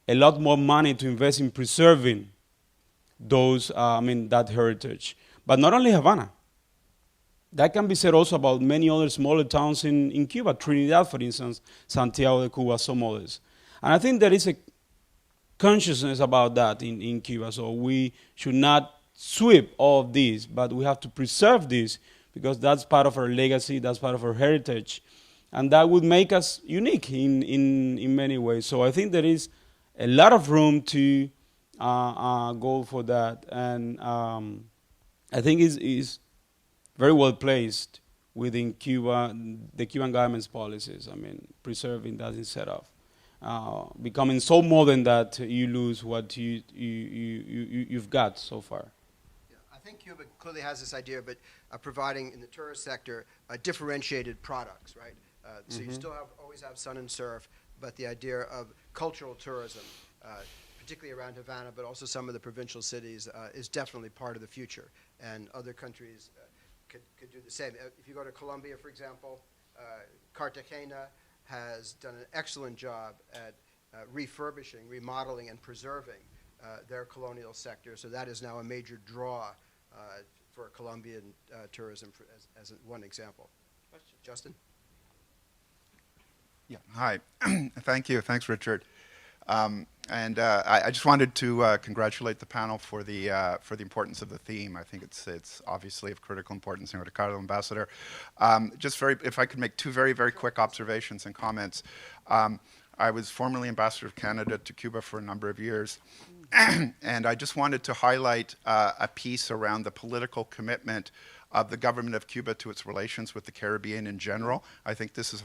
a lot more money to invest in preserving that heritage. But not only Havana. That can be said also about many other smaller towns in Cuba, Trinidad, for instance, Santiago de Cuba, some others. And I think there is a consciousness about that in Cuba. So we should not sweep all of this, but we have to preserve this because that's part of our legacy, that's part of our heritage, and that would make us unique in many ways. So I think there is a lot of room to go for that, and I think is very well placed within Cuba, the Cuban government's policies. Preserving that instead of becoming so modern that you lose what you've got so far.
Yeah, I think Cuba clearly has this idea of it providing in the tourist sector differentiated products, right? So you still always have sun and surf, but the idea of cultural tourism, particularly around Havana, but also some of the provincial cities, is definitely part of the future, and other countries could do the same. If you go to Colombia, for example, Cartagena has done an excellent job at refurbishing, remodeling, and preserving their colonial sector. So that is now a major draw for Colombian tourism, as one example. Question. Justin?
Yeah, hi. Thank you. Thanks, Richard. I just wanted to congratulate the panel for the importance of the theme. I think it's obviously of critical importance. And Ricardo, Ambassador, if I could make two very, very quick observations and comments. I was formerly Ambassador of Canada to Cuba for a number of years, and I just wanted to highlight a piece around the political commitment of the government of Cuba to its relations with the Caribbean in general. I think this is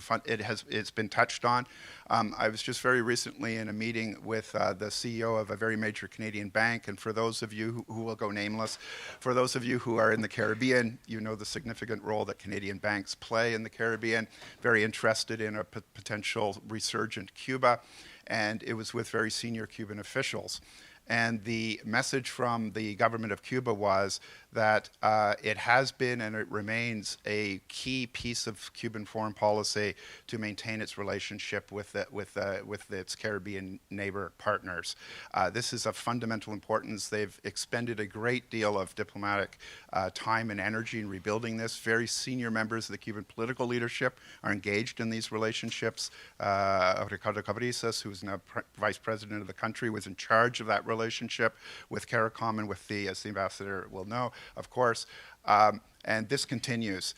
it's been touched on. I was just very recently in a meeting with the CEO of a very major Canadian bank, and for those of you who will go nameless, for those of you who are in the Caribbean, you know the significant role that Canadian banks play in the Caribbean, very interested in a potential resurgent Cuba, and it was with very senior Cuban officials. And the message from the government of Cuba was that it has been and it remains a key piece of Cuban foreign policy to maintain its relationship with its Caribbean neighbor partners. This is of fundamental importance. They've expended a great deal of diplomatic time and energy in rebuilding this. Very senior members of the Cuban political leadership are engaged in these relationships. Ricardo Cabrizas, who is now vice president of the country, was in charge of that relationship with CARICOM and with as the ambassador will know, of course, and this continues.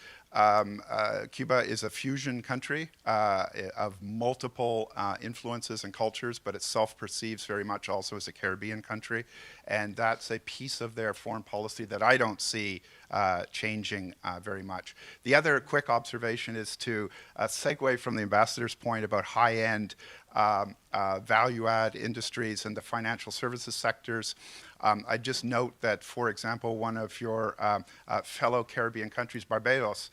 Cuba is a fusion country of multiple influences and cultures, but it self-perceives very much also as a Caribbean country, and that's a piece of their foreign policy that I don't see changing very much. The other quick observation is to segue from the ambassador's point about high-end value-add industries and the financial services sectors. I just note that, for example, one of your fellow Caribbean countries, Barbados,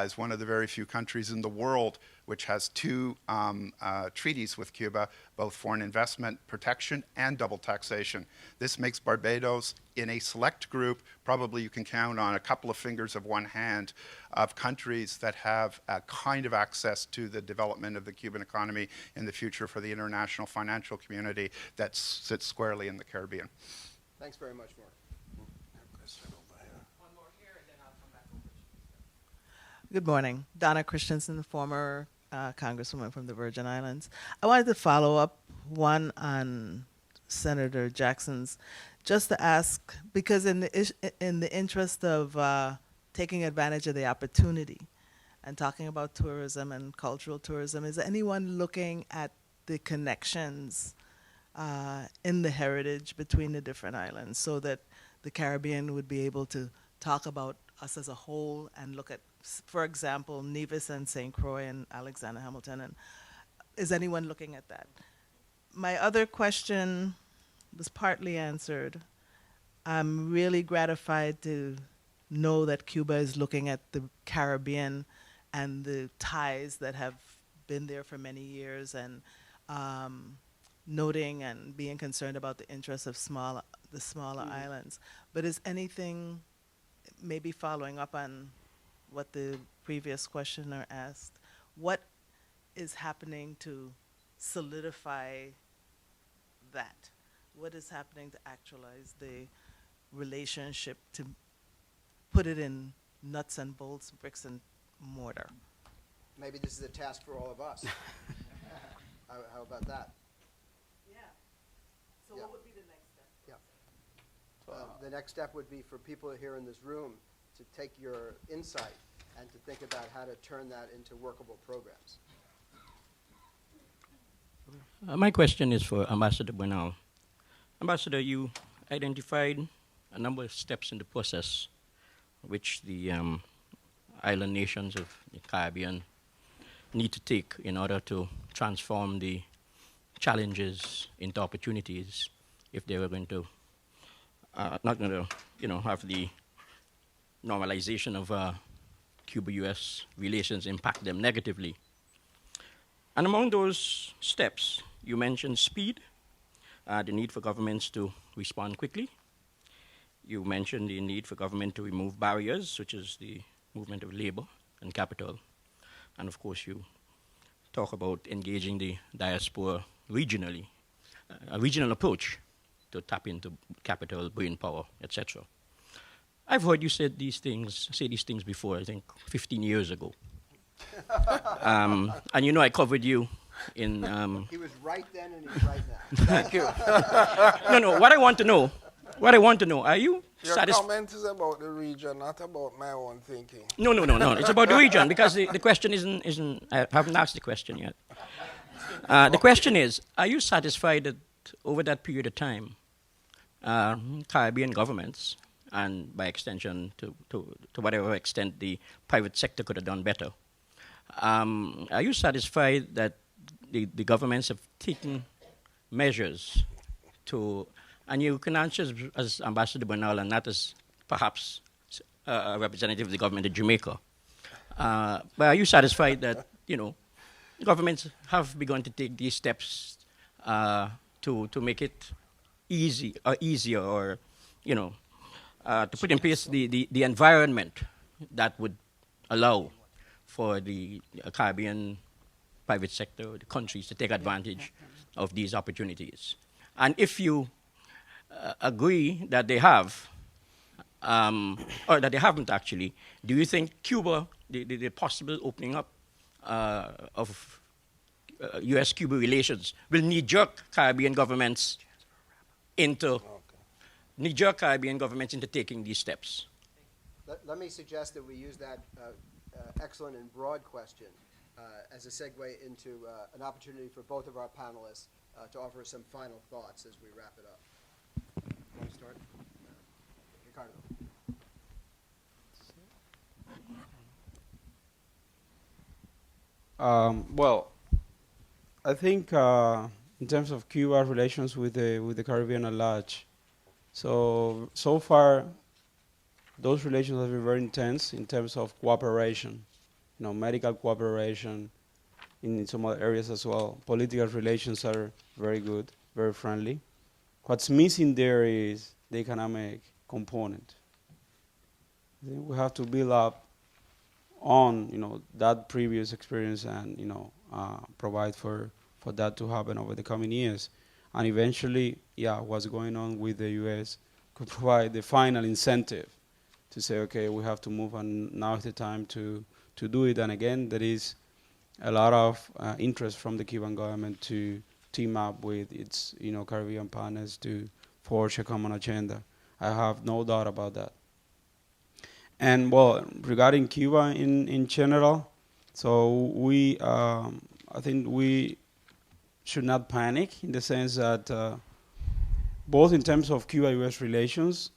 is one of the very few countries in the world which has two treaties with Cuba, both foreign investment protection and double taxation. This makes Barbados, in a select group, probably you can count on a couple of fingers of one hand, of countries that have a kind of access to the development of the Cuban economy in the future for the international financial community that sits squarely in the Caribbean.
Thanks very much, Mark.
Good morning. Donna Christensen, former Congresswoman from the Virgin Islands. I wanted to follow up one on Senator Jackson's, just to ask, because in the interest of taking advantage of the opportunity and talking about tourism and cultural tourism, is anyone looking at the connections in the heritage between the different islands so that the Caribbean would be able to talk about us as a whole and look at, for example, Nevis and St. Croix and Alexander Hamilton? And is anyone looking at that? My other question was partly answered. I'm really gratified to know that Cuba is looking at the Caribbean and the ties that have been there for many years, and noting and being concerned about the interests of the smaller islands. But is anything, maybe following up on what the previous questioner asked, what is happening to solidify that? What is happening to actualize the relationship, to put it in nuts and bolts, bricks and mortar?
Maybe this is a task for all of us. How about that?
Yeah. So
Yeah.
what would be the next step?
The next step would be for people here in this room to take your insight and to think about how to turn that into workable programs.
My question is for Ambassador Bernal. Ambassador, you identified a number of steps in the process which the island nations of the Caribbean need to take in order to transform the challenges into opportunities if they were going to, not going to, have the normalization of Cuba-U.S. relations impact them negatively. And among those steps, you mentioned speed, the need for governments to respond quickly. You mentioned the need for government to remove barriers, such as the movement of labor and capital. And of course, you talk about engaging the diaspora regionally, a regional approach to tap into capital, brain power, etc. I've heard you say these things before, I think 15 years ago. And I covered you in...
He was right then and he's right now.
Thank you.
No, what I want to know, are you
Your
satisfied?
comment is about the region, not about my own thinking.
No. It's about the region, because the question isn't. I haven't asked the question yet. The question is: are you satisfied that over that period of time, Caribbean governments, and by extension to whatever extent the private sector could have done better, are you satisfied that the governments have taken measures to? And you can answer as Ambassador Bernal and not as perhaps a representative of the government of Jamaica. But are you satisfied that, governments have begun to take these steps to make it easier or, to put in place the environment that would allow for the Caribbean private sector, the countries, to take advantage of these opportunities? And if you agree that they have, or that they haven't actually, do you think Cuba, the possible opening up of U.S.-Cuba relations will knee-jerk Caribbean governments into taking these steps?
Let me suggest that we use that excellent and broad question as a segue into an opportunity for both of our panelists to offer some final thoughts as we wrap it up. Want to start? Ricardo.
Well, I think in terms of Cuba relations with the Caribbean at large, so far those relations have been very intense in terms of cooperation, medical cooperation in some other areas as well. Political relations are very good, very friendly. What's missing there is the economic component. I think we have to build up on that previous experience and provide for that to happen over the coming years. And eventually, what's going on with the U.S. could provide the final incentive to say, okay, we have to move, and now is the time to do it. And again, there is a lot of interest from the Cuban government to team up with its Caribbean partners to forge a common agenda. I have no doubt about that. And well, regarding Cuba in general, so I think we should not panic in the sense that both in terms of Cuba-U.S. relations,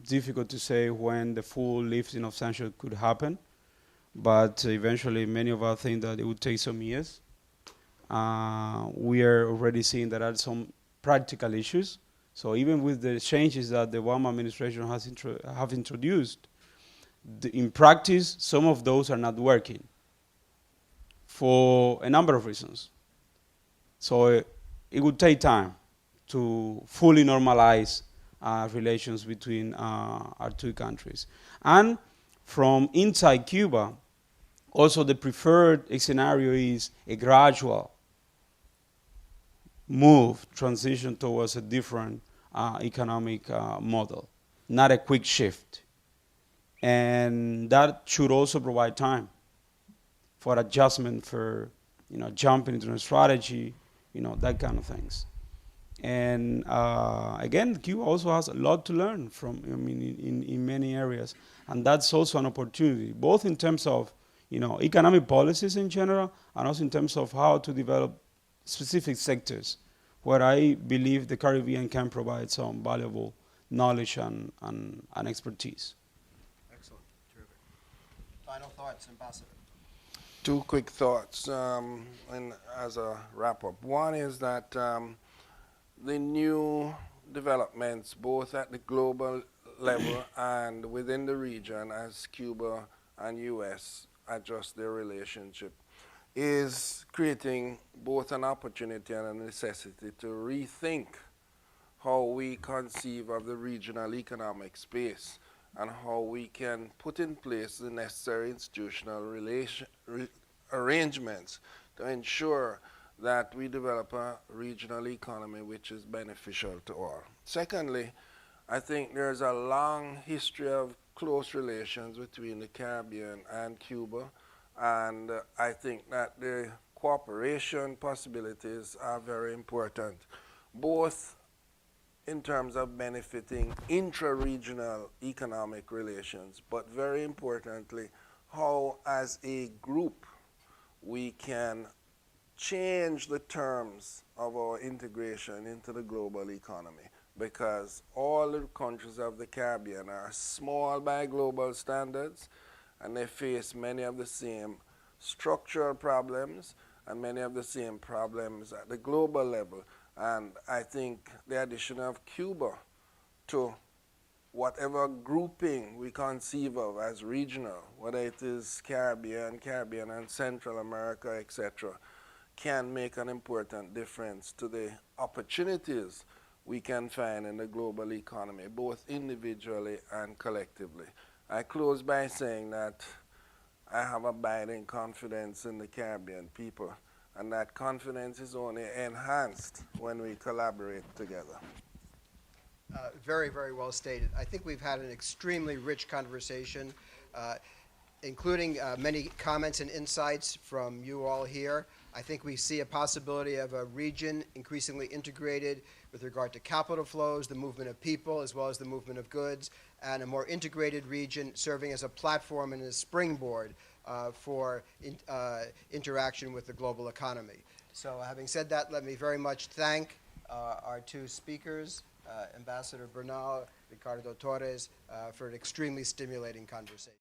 difficult to say when the full lifting of sanctions could happen, but eventually many of us think that it would take some years. We are already seeing there are some practical issues. So even with the changes that the Obama administration has have introduced, in practice, some of those are not working for a number of reasons. So it would take time to fully normalize relations between our two countries. And from inside Cuba, also the preferred scenario is a gradual transition towards a different economic model, not a quick shift. And that should also provide time for adjustment, for jumping into a strategy, that kind of things. And again, Cuba also has a lot to learn from, in many areas, and that's also an opportunity, both in terms of economic policies in general, and also in terms of how to develop specific sectors where I believe the Caribbean can provide some valuable knowledge and expertise.
Excellent. Terrific. Final thoughts, Ambassador?
Two quick thoughts and as a wrap-up. One is that the new developments, both at the global level and within the region, as Cuba and U.S. adjust their relationship, is creating both an opportunity and a necessity to rethink how we conceive of the regional economic space and how we can put in place the necessary institutional arrangements to ensure that we develop a regional economy which is beneficial to all. Secondly, I think there's a long history of close relations between the Caribbean and Cuba, and I think that the cooperation possibilities are very important, both in terms of benefiting intra-regional economic relations, but very importantly, how as a group we can change the terms of our integration into the global economy, because all the countries of the Caribbean are small by global standards, and they face many of the same structural problems and many of the same problems at the global level. And I think the addition of Cuba to whatever grouping we conceive of as regional, whether it is Caribbean and Central America, etc., can make an important difference to the opportunities we can find in the global economy, both individually and collectively. I close by saying that I have abiding confidence in the Caribbean people, and that confidence is only enhanced when we collaborate together.
Very, very well stated. I think we've had an extremely rich conversation, including many comments and insights from you all here. I think we see a possibility of a region increasingly integrated with regard to capital flows, the movement of people, as well as the movement of goods, and a more integrated region serving as a platform and a springboard for interaction with the global economy. So having said that, let me very much thank our two speakers, Ambassador Bernal, Ricardo Torres, for an extremely stimulating conversation.